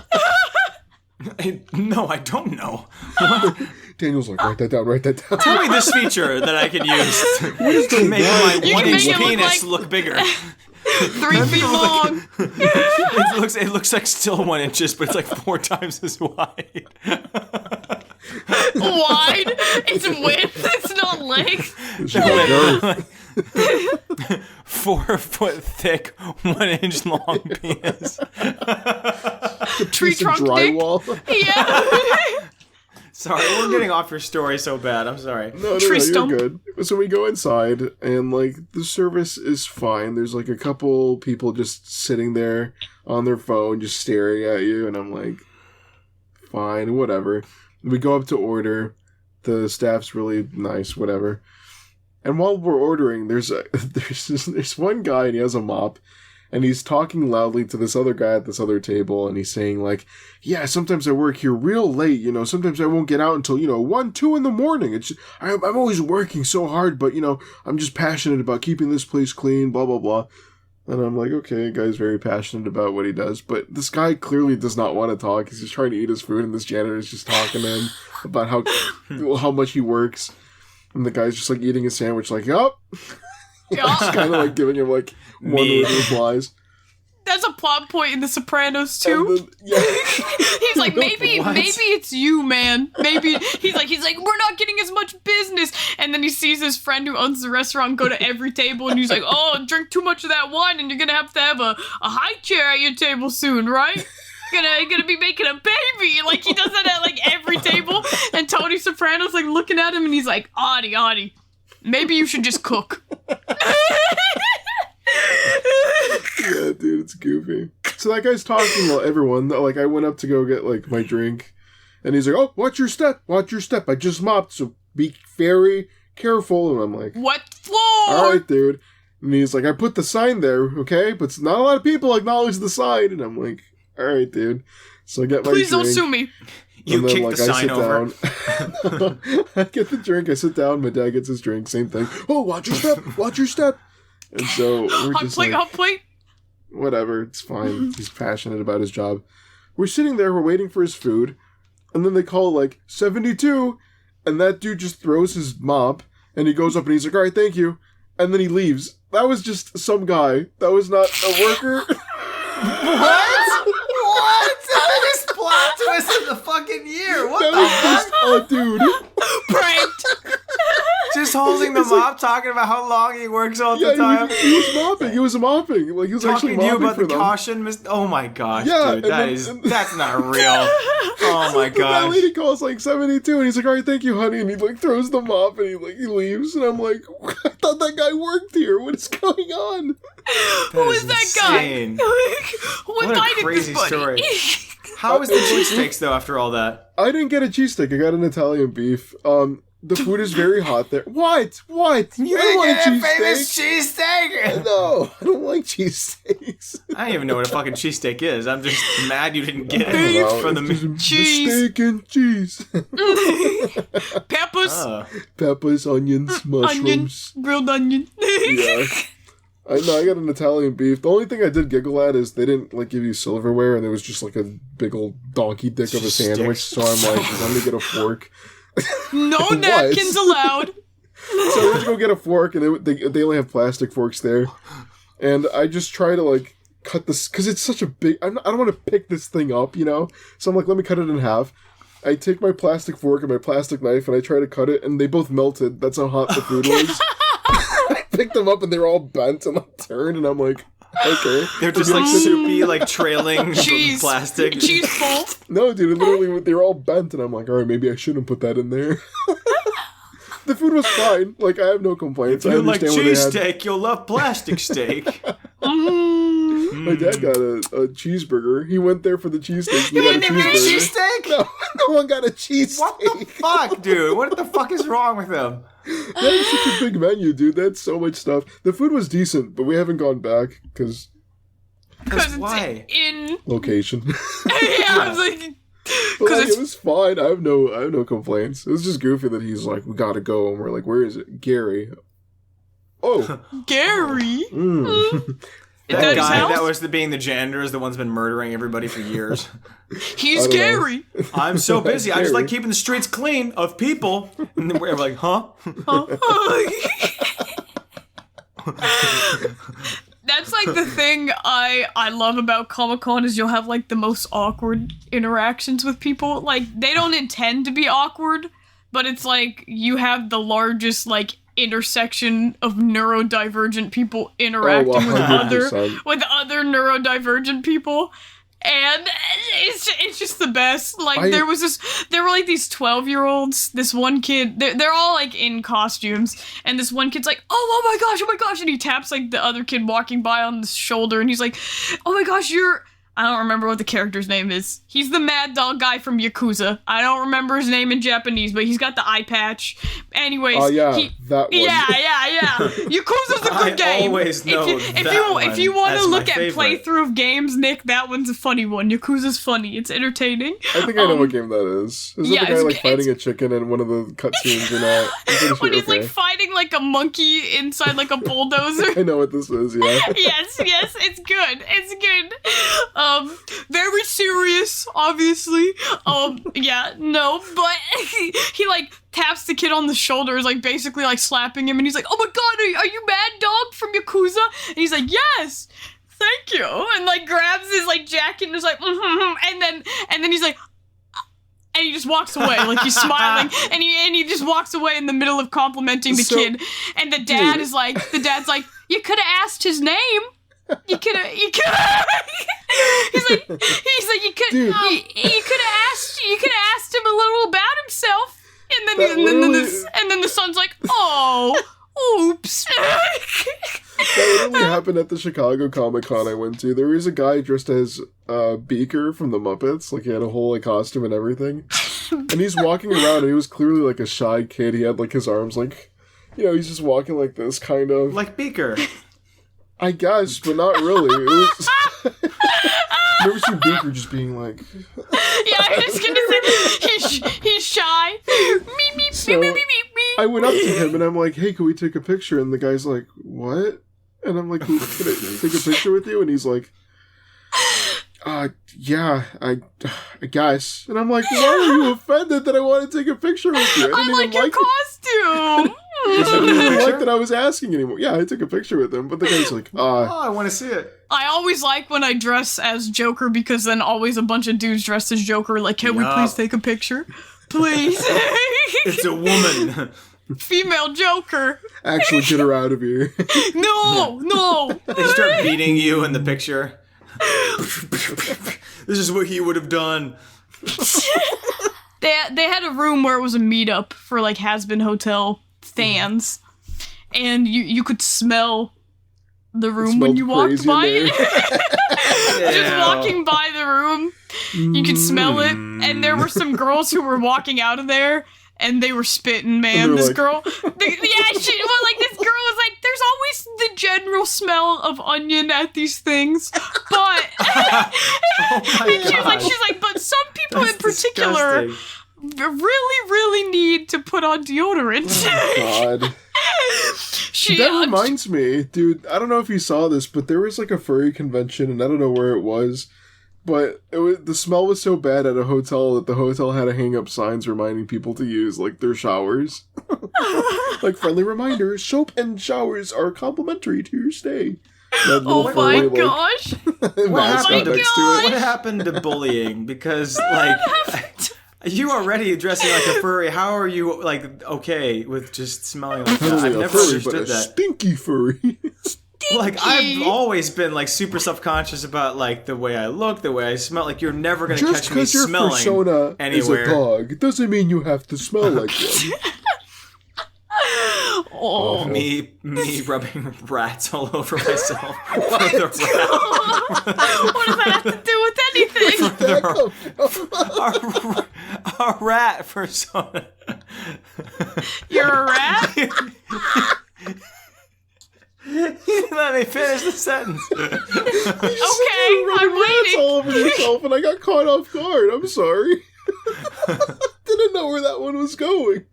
No, I don't know. Daniel's like, write that down. Tell me this feature that I can use to make my 1-inch penis look bigger. 3 feet long. It looks like still 1 inch, but it's like 4 times as wide. Wide? It's width. It's not length. It's 4 foot thick, 1 inch long penis. Tree trunk drywall. dick. Yeah. Sorry, we're getting off your story so bad. I'm sorry. No, you're good. So we go inside, and like the service is fine. There's like a couple people just sitting there on their phone, just staring at you, and I'm like, fine, whatever. We go up to order. The staff's really nice, whatever. And while we're ordering, there's one guy, and he has a mop. And he's talking loudly to this other guy at this other table, and he's saying, like, yeah, sometimes I work here real late, you know, sometimes I won't get out until, 1, 2 in the morning. I'm always working so hard, but, I'm just passionate about keeping this place clean, blah, blah, blah. And I'm like, okay, guy's very passionate about what he does, but this guy clearly does not want to talk. He's just trying to eat his food, and this janitor is just talking to him about how much he works. And the guy's just, like, eating his sandwich, like, yup. Just kind of, like, giving him, like, one-word replies. That's a plot point in The Sopranos too. He's like, maybe it's you, man. Maybe he's like, we're not getting as much business. And then he sees his friend who owns the restaurant go to every table, and he's like, oh, drink too much of that wine, and you're gonna have a high chair at your table soon, right? You're gonna be making a baby. Like, he does that at like every table. And Tony Soprano's like looking at him, and he's like, Audie, maybe you should just cook. Yeah, dude, it's goofy. So that guy's talking while everyone, like, I went up to go get, like, my drink, and he's like, oh, watch your step, I just mopped, so be very careful, and I'm like, what floor? Alright, dude. And he's like, I put the sign there, okay, but not a lot of people acknowledge the sign, and I'm like, alright, dude. So I get my Please drink. don't sue me. You kick the sign over. I get the drink, I sit down, my dad gets his drink, same thing. Oh, watch your step. And so we're just hot plate. Whatever, it's fine. He's passionate about his job. We're sitting there, we're waiting for his food, and then they call, like, 72, and that dude just throws his mop, and he goes up and he's like, alright, thank you, and then he leaves. That was just some guy. That was not a worker. What? This plot twist of the fucking year. What that the was just a dude. Pranked. Just holding the mop, talking about how long he works all the time. He was mopping. He was mopping. Like, he was actually Talking to you mopping about for the them. caution. Oh my gosh, Yeah, dude, and that's not real. Oh my That gosh. lady calls like 72, and he's like, "Alright, thank you, honey," and he like throws the mop, and he leaves, and I'm like, I thought that guy worked here. What is going on? Who is that insane. guy? What What a guy did crazy this buddy? story. How was the cheesesteaks though after all that? I didn't get a cheesesteak. I got an Italian beef. The food is very hot there. What? You I don't didn't want get a a famous cheesesteak. cheesesteak? No, I don't like cheesesteaks. I don't even know what a fucking cheesesteak is. I'm just mad you didn't get Beef it from It's the just cheese. steak and cheese. Peppers, Peppers, onions, mushrooms. grilled onion. Yeah. I got an Italian beef. The only thing I did giggle at is they didn't like give you silverware, and there was just like a big old donkey dick of a sandwich. So I'm like, let me get a fork. No napkins allowed. So I went to go get a fork, and they only have plastic forks there. And I just try to like cut this because it's such a big. I don't want to pick this thing up, So I'm like, let me cut it in half. I take my plastic fork and my plastic knife, and I try to cut it, and they both melted. That's how hot the food was. I picked them up, and they were all bent and like turned, and I'm like, okay. They're just like soupy, like trailing Cheese. plastic. Cheese full. No, dude, literally, they were all bent, and I'm like, all right, maybe I shouldn't put that in there. The food was fine. Like, I have no complaints. If I you like understand what they had. cheesesteak, you'll love plastic steak. My dad got a cheeseburger. He went there for the cheesesteak. You didn't even get a cheesesteak? No one got a cheesesteak. What the fuck, dude? What the fuck is wrong with him? That is such a big menu, dude. That's so much stuff. The food was decent, but we haven't gone back because Because why? it's in. location. Yeah, I was like. But like, it's- it was fine. I have no complaints. It was just goofy that he's like, we gotta go, and we're like, where is it? Gary. Oh. Gary. That That guy house? that was being the janitor is the one's been murdering everybody for years. He's I don't know. Gary. I'm so busy. I just Gary. like keeping the streets clean of people. And then we're like, huh? That's like the thing I love about Comic-Con is you'll have like the most awkward interactions with people. Like, they don't intend to be awkward, but it's like you have the largest like intersection of neurodivergent people interacting with 100%. other neurodivergent people. And it's just the best. Like there were like these 12-year-olds. This one kid, they're all like in costumes, and this one kid's like, oh my gosh, and he taps like the other kid walking by on the shoulder, and he's like, oh my gosh, I don't remember what the character's name is. He's the mad dog guy from Yakuza. I don't remember his name in Japanese, but he's got the eye patch. Anyways, that one. Yeah. Yakuza's a good game. I always know if you want to look at favorite. playthrough of games, Nick, that one's a funny one. Yakuza's funny. It's entertaining. I think I know what game that is. Is it the guy like fighting a chicken in one of the cutscenes or not? When he's like fighting like a monkey inside like a bulldozer. I know what this is, yeah. yes, it's good. It's good. Very serious, obviously. But he like taps the kid on the shoulder, is like basically like slapping him, and he's like, oh my god, are you Mad Dog from Yakuza? And he's like, yes, thank you, and like grabs his like jacket and is like, and then he's like, and he just walks away, like he's smiling, and he just walks away in the middle of complimenting the kid, and the dad's like, you could have asked his name. You could have. He's like, you could have asked him a little about himself, and then the son's like, oh, oops. That literally happened at the Chicago Comic-Con I went to. There was a guy dressed as Beaker from the Muppets, like he had a whole like costume and everything, and he's walking around, and he was clearly like a shy kid. He had like his arms like, he's just walking like this, kind of like Beaker. I guess, but not really. It was. Never seen Beaker just being like. Yeah, I was gonna say he's shy. Me. I went up to him and I'm like, "Hey, can we take a picture?" And the guy's like, "What?" And I'm like, "Can I take a picture with you?" And he's like, yeah, I guess." And I'm like, "Why are you offended that I want to take a picture with you? I like your costume." I didn't like that I was asking anymore. Yeah, I took a picture with him, but the guy's like, I want to see it. I always like when I dress as Joker, because then always a bunch of dudes dressed as Joker, like, can we please take a picture? Please. It's a woman. Female Joker. Actually, get her out of here. No. They start beating you in the picture. This is what he would have done. They had a room where it was a meetup for like Has-Been Hotel fans, and you could smell the room when you walked by it. Just walking by the room, you could smell it, and there were some girls who were walking out of there, and they were spitting, man. This girl, this girl was like, there's always the general smell of onion at these things, but she's like, but some people in particular really need to put on deodorant. Oh, God. That reminds me, dude, I don't know if you saw this, but there was like a furry convention, and I don't know where it was, but the smell was so bad at a hotel that the hotel had to hang up signs reminding people to use like their showers. Like, friendly reminder, soap and showers are complimentary to your stay. Oh my gosh. What happened to bullying? Because like you already dressing like a furry. How are you like okay with just smelling like that? I've never understood that. Stinky furry. Like, I've always been like super self-conscious about like the way I look, the way I smell. Like, you're never gonna catch me smelling Just because your persona anywhere. is a dog, it doesn't mean you have to smell like one. Oh, me rubbing rats all over myself. What does that have to do with anything? A rat persona. You're a rat? Let me finish the sentence. Okay, I'm waiting. All over yourself, and I got caught off guard. I'm sorry. Didn't know where that one was going.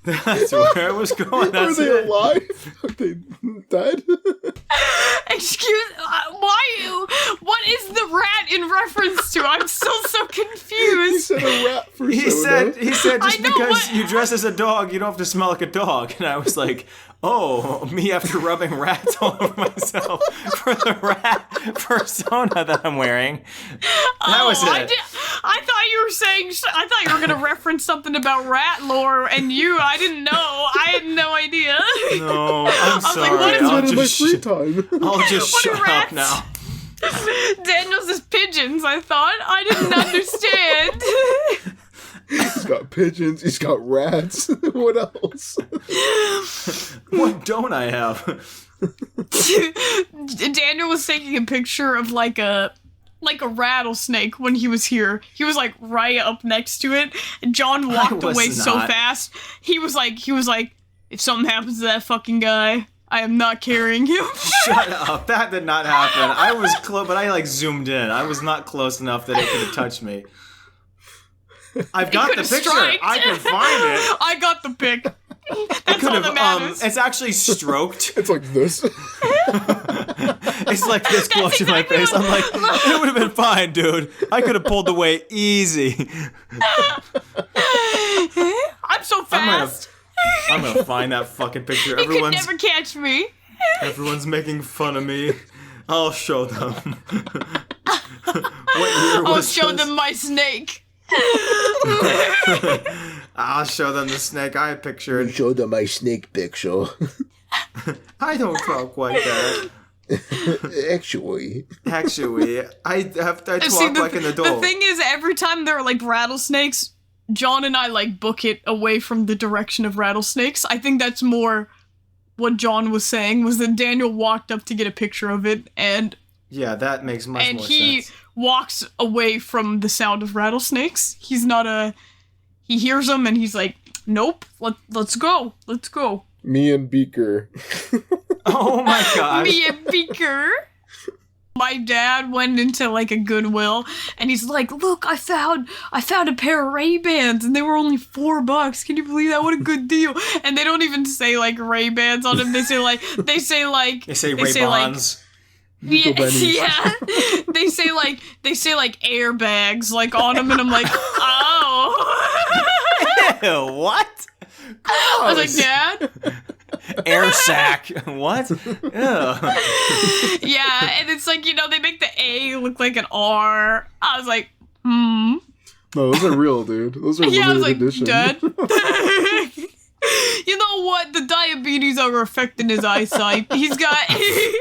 That's where I was going. Are they alive? Are they dead? Why? What is the rat in reference to? I'm still so confused. He said a rat persona. He said just because you dress as a dog, you don't have to smell like a dog. And I was like, oh, me after rubbing rats all over myself for the rat persona that I'm wearing. That was it. I thought you were saying. I thought you were gonna reference something about rat lore, and I didn't know. I had no idea. No, I'm sorry. Like, what is What in my free time? I'll just What are shut up rats? now. Daniel's is pigeons. I thought I didn't understand. He's got pigeons. He's got rats. What else? What don't I have? Daniel was taking a picture of like a rattlesnake when he was here. He was like right up next to it, and John walked was away so not. fast. He was like, if something happens to that fucking guy, I am not carrying him. Shut up. That did not happen. I was close, but I like zoomed in. I was not close enough that it could have touched me. I've got the could've picture. striked. I can find it. I got the pic. I That's could all that have. matters. It's actually stroked. It's like this. It's like this close to my exactly face. I'm like, it would have been fine, dude. I could have pulled away easy. I'm so fast. I'm gonna find that fucking picture. You could never catch me. Everyone's making fun of me. I'll show them. What year I'll was show this? them my snake. I'll show them the snake I pictured. Show them my snake picture. I don't talk like that. Actually. Actually, I talk See, like an adult. The thing is, every time there are like rattlesnakes, John and I like book it away from the direction of rattlesnakes. I think that's more what John was saying, was that Daniel walked up to get a picture of it, and Yeah, that makes much more he sense. walks away from the sound of rattlesnakes. He's not he hears them and he's like, nope, let's go. Me and Beaker. Oh my gosh. Me and Beaker. My dad went into like a Goodwill and he's like, look, I found a pair of Ray-Bans and they were only $4. Can you believe that? What a good deal. And they don't even say like Ray-Bans on them. They say Ray-Bans. yeah, Benny. yeah. They say like airbags like on them, and I'm like, oh. Ew, what? I was like, Dad. Air sack. What? Ew. Yeah, and it's like, they make the A look like an R. I was like, No, those are real, dude. Those are Yeah, I was limited like, edition. Dad. You know what? The diabetes are affecting his eyesight. He's got Homie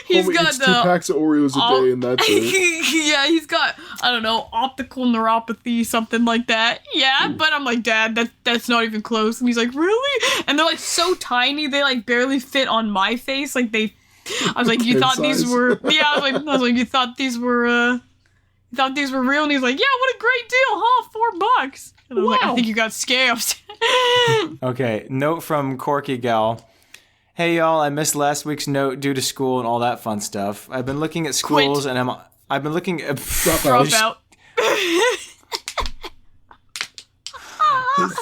eats 2 packs of Oreos a day, and that's it. Yeah, he's got, I don't know, optical neuropathy, something like that. Yeah, but I'm like, Dad, that's not even close. And he's like, really? And they're like so tiny, they like barely fit on my face. Like I was like, you Kid thought these size. were? Yeah, I was like, you thought these were? You thought these were real? And he's like, yeah, what a great deal, huh? $4. And I was like, I think you got scammed. Okay, note from Corky Gal. Hey y'all, I missed last week's note due to school and all that fun stuff. I've been looking at schools and I've been looking at Drop out.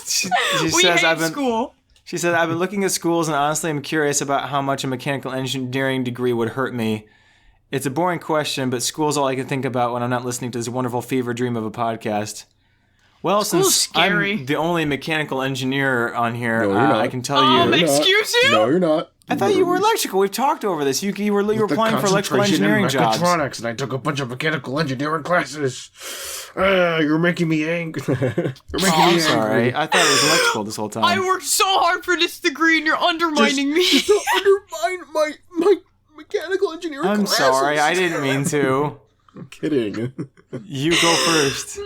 She We says hate I've been school. She said I've been looking at schools and honestly I'm curious about how much a mechanical engineering degree would hurt me. It's a boring question, but school's all I can think about when I'm not listening to this wonderful fever dream of a podcast. Well, School's since scary. I'm the only mechanical engineer on here, No, you're not. I can tell you. You're not. Excuse you? No, you're not. I thought you were electrical. We've talked over this. You were applying for electrical engineering jobs. Mechatronics, and I took a bunch of mechanical engineering classes. You're making me angry. You're making me I'm angry. sorry. I thought it was electrical this whole time. I worked so hard for this degree and you're undermining me. Just don't undermine my mechanical engineering I'm classes. sorry. I didn't mean to. I'm kidding. You go first.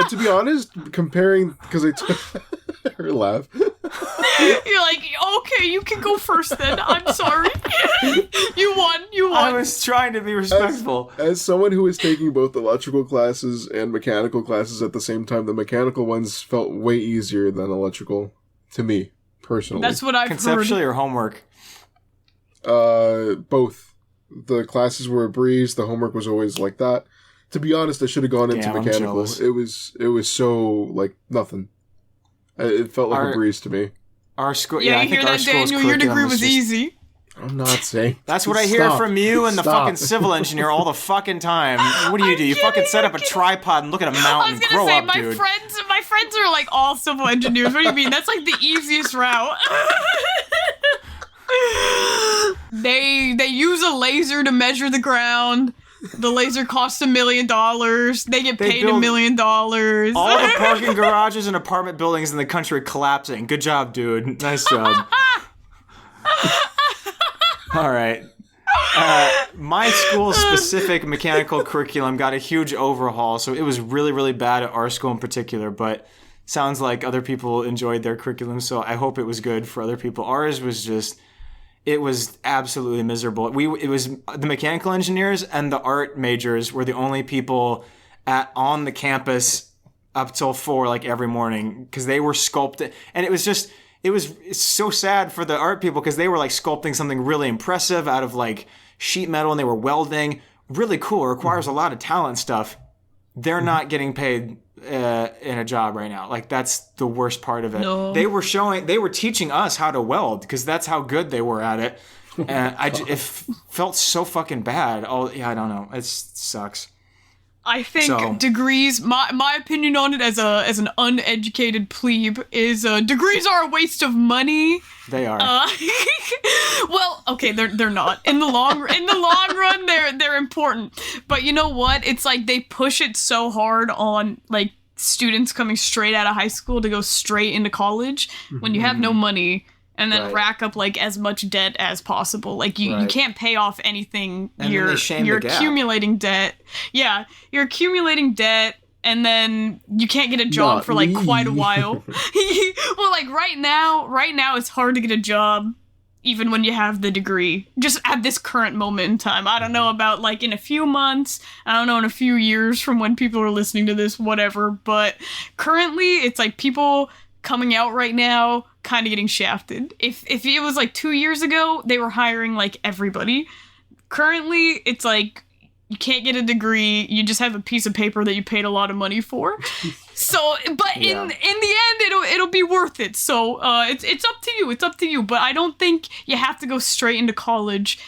To be honest, comparing, because I took her laugh. You're like, okay, you can go first then. I'm sorry. You won. I was trying to be respectful. As someone who was taking both electrical classes and mechanical classes at the same time, the mechanical ones felt way easier than electrical to me personally. That's what I've Conceptually heard. or homework? Both. The classes were a breeze. The homework was always like that. To be honest, I should have gone into Damn, I'm mechanical. jealous. It was so like nothing. It felt like a breeze to me. Our school. Yeah, I you think hear our that, school's Daniel? Your curriculum degree is was just- easy. I'm not saying. That's what I hear Stop. from you and the Stop. fucking civil engineer all the fucking time. What do? You fucking set up a tripod and look at a I mountain. was gonna Grow say up, my dude. friends are like all civil engineers. What do you mean? That's like the easiest route. They use a laser to measure the ground. The laser costs $1 million. They get paid $1 build million. All the parking garages and apartment buildings in the country are collapsing. Good job, dude. Nice job. All right. My school's specific mechanical curriculum got a huge overhaul, so it was really, really bad at our school in particular, but sounds like other people enjoyed their curriculum, so I hope it was good for other people. Ours was just... It was absolutely miserable. It was the mechanical engineers and the art majors were the only people on the campus up till 4 like every morning because they were sculpting, and it's so sad for the art people because they were like sculpting something really impressive out of like sheet metal and they were welding. Really cool. It requires a lot of talent stuff. They're not getting paid in a job right now. Like that's the worst part of it. No. They were teaching us how to weld because that's how good they were at it. And it felt so fucking bad. I don't know. It sucks. I think degrees, my opinion on it as an uneducated plebe is degrees are a waste of money. They are. Well, okay, they're not. In the long run, they're important. But you know what? It's like they push it so hard on like students coming straight out of high school to go straight into college when you have no money. And then rack up like as much debt as possible. Like you can't pay off anything. And you're accumulating debt. Yeah, you're accumulating debt, and then you can't get a job for like quite a while. Well, like right now it's hard to get a job, even when you have the degree. Just at this current moment in time. I don't know about like in a few months. I don't know in a few years from when people are listening to this, whatever. But currently, it's like people coming out right now kind of getting shafted. If it was like 2 years ago, they were hiring like everybody. Currently, it's like you can't get a degree. You just have a piece of paper that you paid a lot of money for. So, but in the end, it'll be worth it. So, it's up to you. It's up to you. But I don't think you have to go straight into college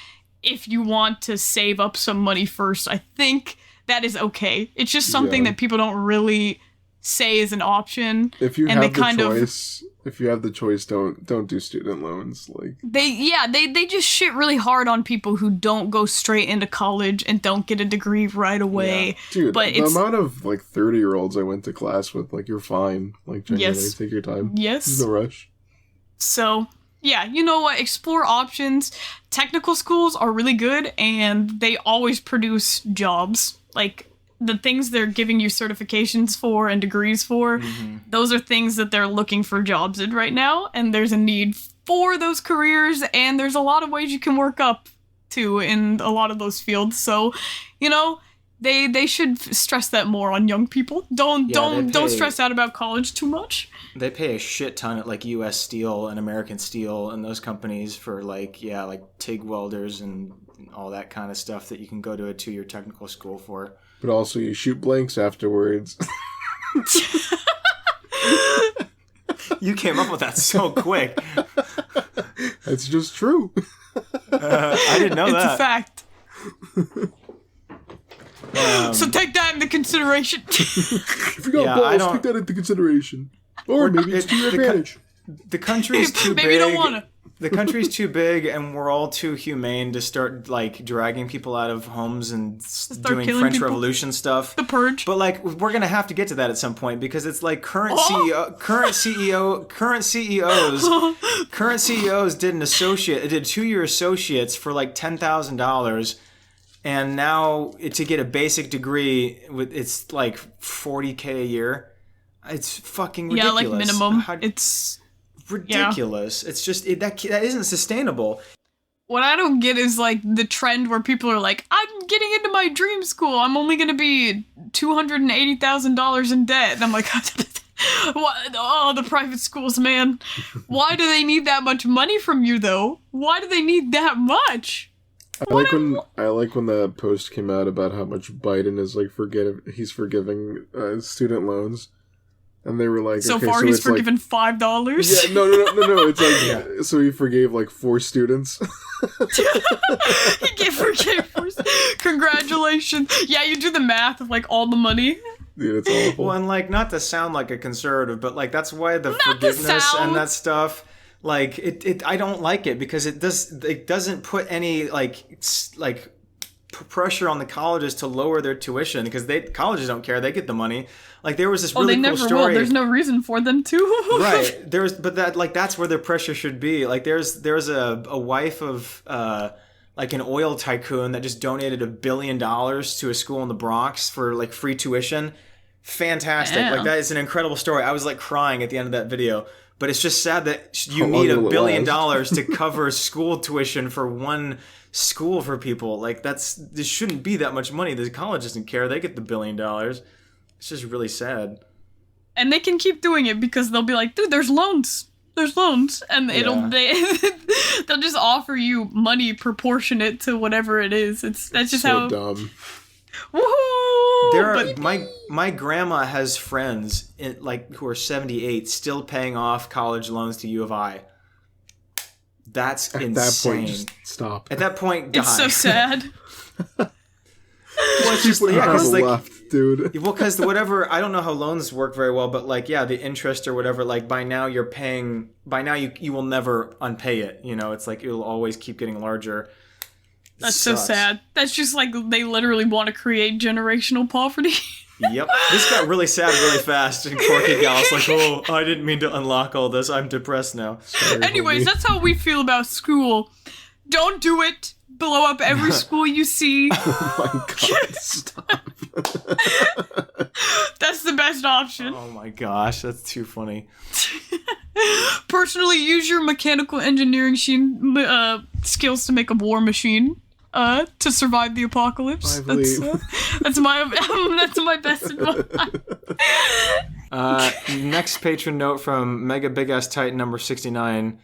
if you want to save up some money first. I think that is okay. It's just something that people don't really say is an option. If you have the choice, don't do student loans. Like they just shit really hard on people who don't go straight into college and don't get a degree right away. Yeah. Dude, but the amount of like 30-year-olds I went to class with, like you're fine. Like genuinely, take your time. Yes. There's no rush. So yeah, you know what? Explore options. Technical schools are really good and they always produce jobs. Like the things they're giving you certifications for and degrees for, those are things that they're looking for jobs in right now, and there's a need for those careers, and there's a lot of ways you can work up to in a lot of those fields. So, you know, they should stress that more on young people. Don't stress out about college too much. They pay a shit ton at like U.S. Steel and American Steel and those companies for like TIG welders and all that kind of stuff that you can go to a 2-year technical school for. But also you shoot blanks afterwards. You came up with that so quick. That's just true. I didn't know that. It's a fact. So take that into consideration. If you got balls, take that into consideration. Or maybe it's to your advantage. The country's too big. Maybe you don't want to. The country's too big, and we're all too humane to start like dragging people out of homes and doing French people. Revolution stuff. The purge. But like, we're gonna have to get to that at some point because it's like current CEOs did an 2-year associates for like $10,000, and now to get a basic degree, it's like $40K a year. It's fucking ridiculous. Yeah, like minimum. It's ridiculous. Yeah. It's just that isn't sustainable. What I don't get is like the trend where people are like, I'm getting into my dream school. I'm only going to be $280,000 in debt. And I'm like, what? Oh, the private schools, man. Why do they need that much money from you though? Why do they need that much? I like when the post came out about how much Biden is like he's forgiving student loans. And they were like, so far he's forgiven $5. Yeah, no. It's like, so he forgave like 4 students. He forgave 4. Congratulations. Yeah, you do the math of like all the money. Dude, it's awful. Well, and like, not to sound like a conservative, but like that's why the forgiveness and that stuff, like I don't like it because it doesn't put any like pressure on the colleges to lower their tuition because colleges don't care. They get the money. Like there was this really cool story. Will. There's no reason for them to. Right. That's where their pressure should be. Like there's a wife of like an oil tycoon that just donated $1 billion to a school in the Bronx for like free tuition. Fantastic. Yeah. Like that is an incredible story. I was like crying at the end of that video. But it's just sad that you need $1 billion to cover school tuition for one school for people. Like this shouldn't be that much money. The college doesn't care. They get the $1 billion. It's just really sad. And they can keep doing it because they'll be like, dude, there's loans. And they'll just offer you money proportionate to whatever it is. That's just so how dumb. Woohoo! My grandma has friends who are 78 still paying off college loans to U of I. That's insane. At that point, just stop. At that point, die. It's so sad. Well, it's just left, dude. Well, because whatever, I don't know how loans work very well, but like, yeah, the interest or whatever, like by now you will never unpay it. You know, it's like it'll always keep getting larger. That's so sad. That's just like they literally want to create generational poverty. Yep. This got really sad really fast, and Corky Gal's like, oh, I didn't mean to unlock all this. I'm depressed now. Sorry, anyways, that's how we feel about school. Don't do it. Blow up every school you see. Oh my god, stop. That's the best option. Oh my gosh, that's too funny. Personally, use your mechanical engineering skills to make a war machine. To survive the apocalypse. That's my best advice. Next patron note from Mega Big Ass Titan number 69.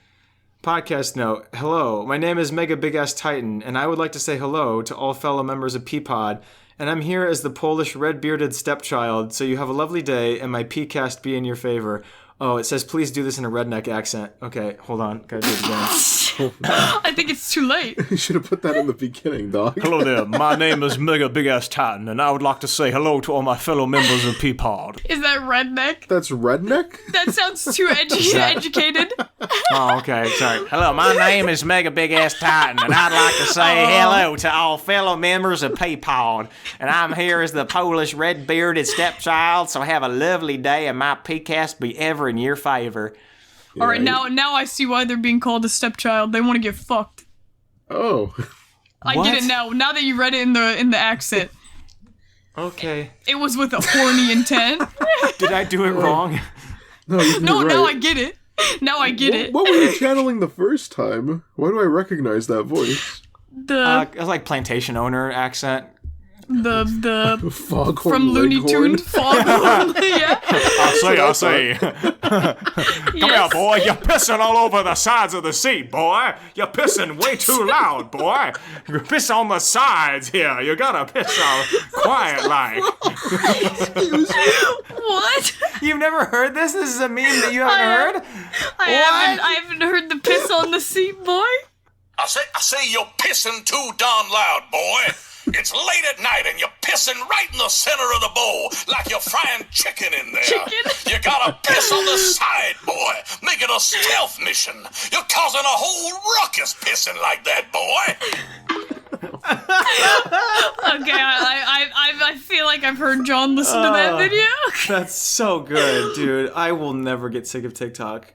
Podcast note. Hello, my name is Mega Big Ass Titan, and I would like to say hello to all fellow members of P-Pod, and I'm here as the Polish red-bearded stepchild, so you have a lovely day, and my P-Cast be in your favor. Oh, it says please do this in a redneck accent. Okay, hold on. Gotta do it again. I think it's too late. You should have put that in the beginning, dog. Hello there, my name is Mega Big Ass Titan, and I would like to say hello to all my fellow members of P-Pod. Is that redneck? That's redneck? That sounds too educated. Oh, okay, sorry. Hello, my name is Mega Big Ass Titan, and I'd like to say hello to all fellow members of P-Pod. And I'm here as the Polish red-bearded stepchild, so have a lovely day, and my P-Cast be ever in your favor. Yeah. All right, now I see why they're being called a stepchild. They want to get fucked. Oh. I get it now. Now that you read it in the accent. Okay. It was with a horny intent. Did I do it wrong? No, you did it right. Now I get it. Now I get it. What were you channeling the first time? Why do I recognize that voice? It was like plantation owner accent. The Foghorn from Looney Tunes Foghorn. Yeah. I say. Come here, boy. You're pissing all over the sides of the seat, boy. You're pissing way too loud, boy. You piss on the sides here. You gotta piss all quiet like. What? You've never heard this? This is a meme that you haven't heard? I haven't heard the piss on the seat, boy. I say you're pissing too darn loud, boy. It's late at night and you're pissing right in the center of the bowl like you're frying chicken in there. You gotta piss on the side, boy. Make it a stealth mission. You're causing a whole ruckus pissing like that, boy. Okay, I feel like I've heard John listen to that video. That's so good, dude. I will never get sick of TikTok.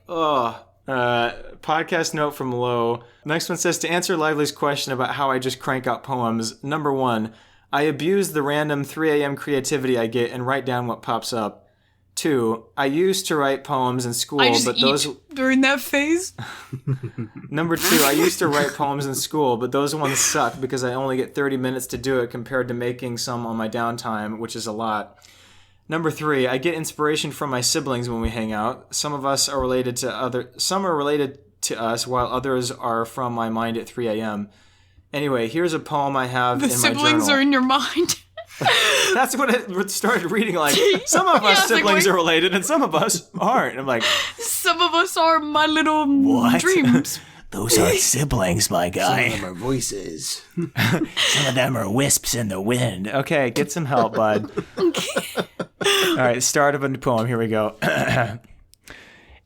Podcast note from Lo. Next one says, to answer Lively's question about how I just crank out poems, number 1, I abuse the random 3 a.m. creativity I get and write down what pops up. 2, I used to write poems in school, but those during that phase. Number 2, I used to write poems in school, but those ones suck because I only get 30 minutes to do it compared to making some on my downtime, which is a lot. Number 3, I get inspiration from my siblings when we hang out. Some are related to us, while others are from my mind at 3 a.m. Anyway, here's a poem I have in my journal. The siblings are in your mind. That's what it started reading like. Some of us siblings are related, and some of us aren't. I'm like, some of us are my little dreams. Those aren't siblings, my guy. Some of them are voices. Some of them are wisps in the wind. Okay, get some help, bud. All right, start of a new poem. Here we go.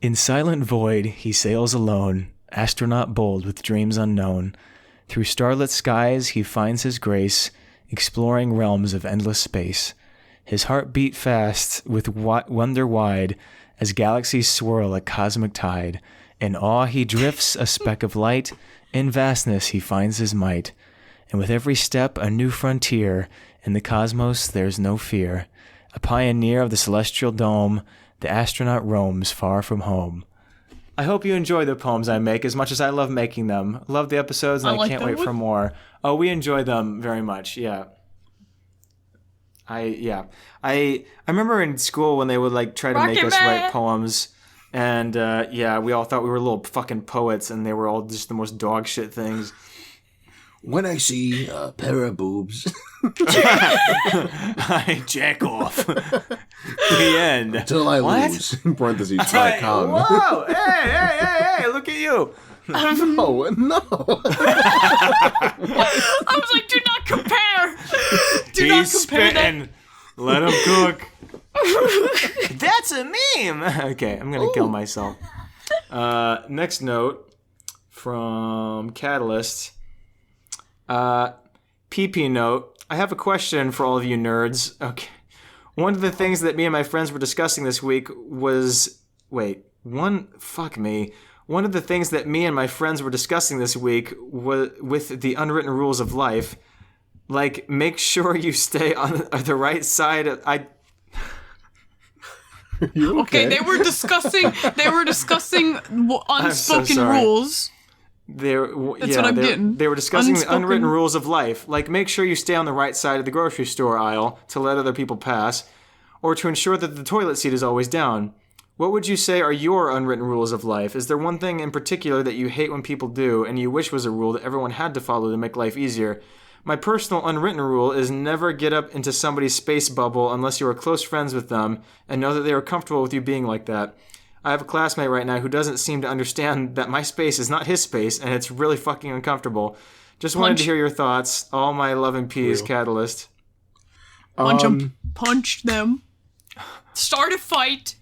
In silent void, he sails alone, astronaut bold with dreams unknown. Through starlit skies, he finds his grace, exploring realms of endless space. His heart beat fast with wonder wide as galaxies swirl a cosmic tide. In awe he drifts a speck of light, in vastness he finds his might. And with every step a new frontier, in the cosmos there's no fear. A pioneer of the celestial dome, the astronaut roams far from home. I hope you enjoy the poems I make as much as I love making them. Love the episodes, and I can't wait for more. Oh, we enjoy them very much, yeah. I remember in school when they would like try to make us write poems, and we all thought we were little fucking poets, and they were all just the most dog shit things. When I see a pair of boobs, I jack off. The end. Until I lose. In parentheses, .com. Whoa! Hey! Look at you. No. I was like, do not compare. Do not compare spitting. Let him cook. That's a meme. Okay, I'm gonna kill myself. Next note from Catalyst. PP note. I have a question for all of you nerds. Okay. One of the things that me and my friends were discussing this week was... One of the things that me and my friends were discussing this week was with the unwritten rules of life. Like, make sure you stay on the right side of... You okay? They were discussing unspoken rules. That's what I'm getting. They were discussing the unwritten rules of life, like make sure you stay on the right side of the grocery store aisle to let other people pass, or to ensure that the toilet seat is always down. What would you say are your unwritten rules of life? Is there one thing in particular that you hate when people do and you wish was a rule that everyone had to follow to make life easier? My personal unwritten rule is never get up into somebody's space bubble unless you are close friends with them and know that they are comfortable with you being like that. I have a classmate right now who doesn't seem to understand that my space is not his space, and it's really fucking uncomfortable. Just wanted to hear your thoughts. All my love and peace, Catalyst. Punch them. Punch them. Start a fight.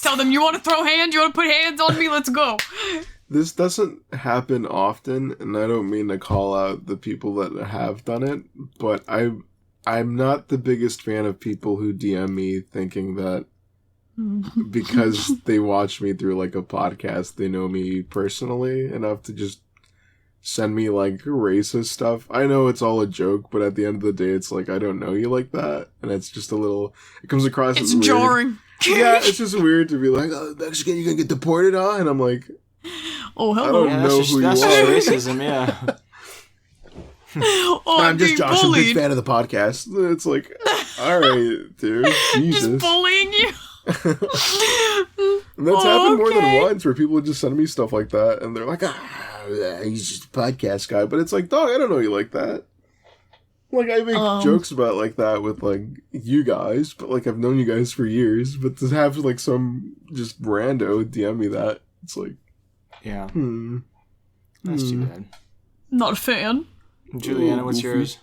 Tell them you want to throw hands, you want to put hands on me, let's go. This doesn't happen often, and I don't mean to call out the people that have done it, but I'm not the biggest fan of people who DM me thinking that because they watch me through like a podcast, they know me personally enough to just send me like racist stuff. I know it's all a joke, but at the end of the day, it's like, I don't know you like that. And it's just a little, it comes across as weird. Jarring. Yeah, it's just weird to be like, oh, Mexican, you're gonna get deported, huh? And I'm like, oh, hello. I don't know who you are. That's just racism, yeah. Oh, I'm just Josh, bullied. I'm a big fan of the podcast. It's like, alright, dude. Jesus. Just bullying you. And that's happened more than once where people would just send me stuff like that and they're like, he's just a podcast guy. But it's like, dog, I don't know you like that. Like, I make jokes about like that with like you guys, but like I've known you guys for years. But to have like some just rando DM me that, it's like, yeah. That's too bad. Not a fan. Juliana, what's yours?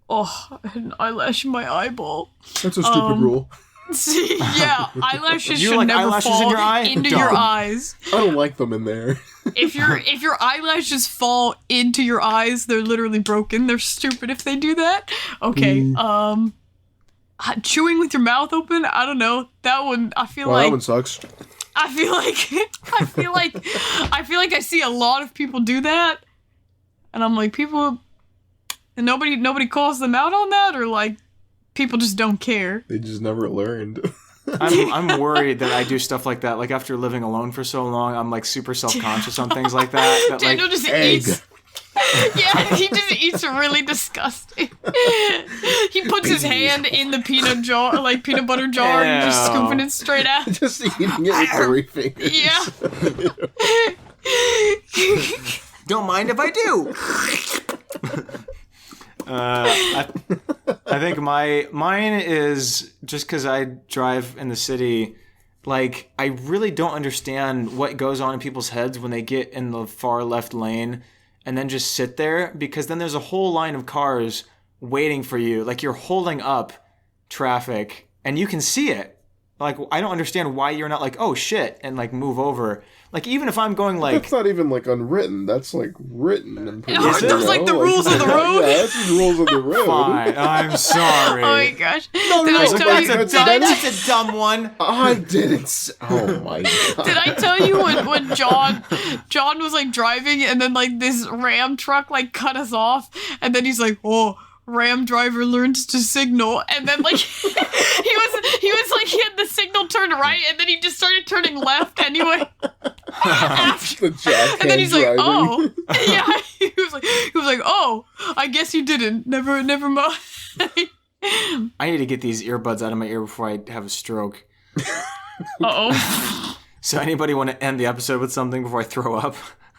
Oh, I had an eyelash in my eyeball. That's a stupid rule. See, yeah, eyelashes You should like never eyelashes fall in your eye? into Dumb. your eyes. I don't like them in there. If your eyelashes fall into your eyes, they're literally broken. They're stupid if they do that. Okay, chewing with your mouth open, I don't know. That one, I feel like that one sucks. I feel like I see a lot of people do that. And I'm like, people, and nobody calls them out on that, or like people just don't care. They just never learned. I'm worried that I do stuff like that. Like after living alone for so long, I'm like super self-conscious on things like that. Daniel like, just eats. Yeah, he just eats really disgusting. He puts his hand in the peanut butter jar, and just scooping it straight out. Just eating it with 3 fingers. Yeah. Don't mind if I do. I think mine is just because I drive in the city. Like, I really don't understand what goes on in people's heads when they get in the far left lane and then just sit there, because then there's a whole line of cars waiting for you. Like, you're holding up traffic and you can see it. Like, I don't understand why you're not like, oh shit, and like move over. Like, even if I'm going, like... That's not even, like, unwritten. That's, like, written. And Those like the rules of the road? Yeah, that's the rules of the road. Fine, I'm sorry. Oh my gosh. No, Did I no, tell you? That's a dumb one. I didn't. Oh my god. Did I tell you when John was like driving and then like this Ram truck like cut us off and then he's like, oh, Ram driver learns to signal, and then like he was like he had the signal turned right and then he just started turning left anyway. The jackhand And then he's like, driving. oh, yeah. He was like, oh, I guess you didn't. Never mind. I need to get these earbuds out of my ear before I have a stroke. Uh-oh. So anybody want to end the episode with something before I throw up?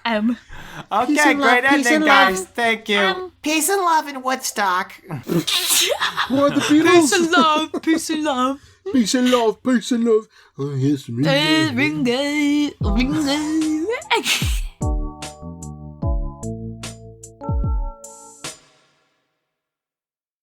Okay, great ending, guys. Thank you. Peace and love in Woodstock. What the Peace Beatles? and love. Peace and love. Peace and love. Peace and love. Oh yes, Ring day.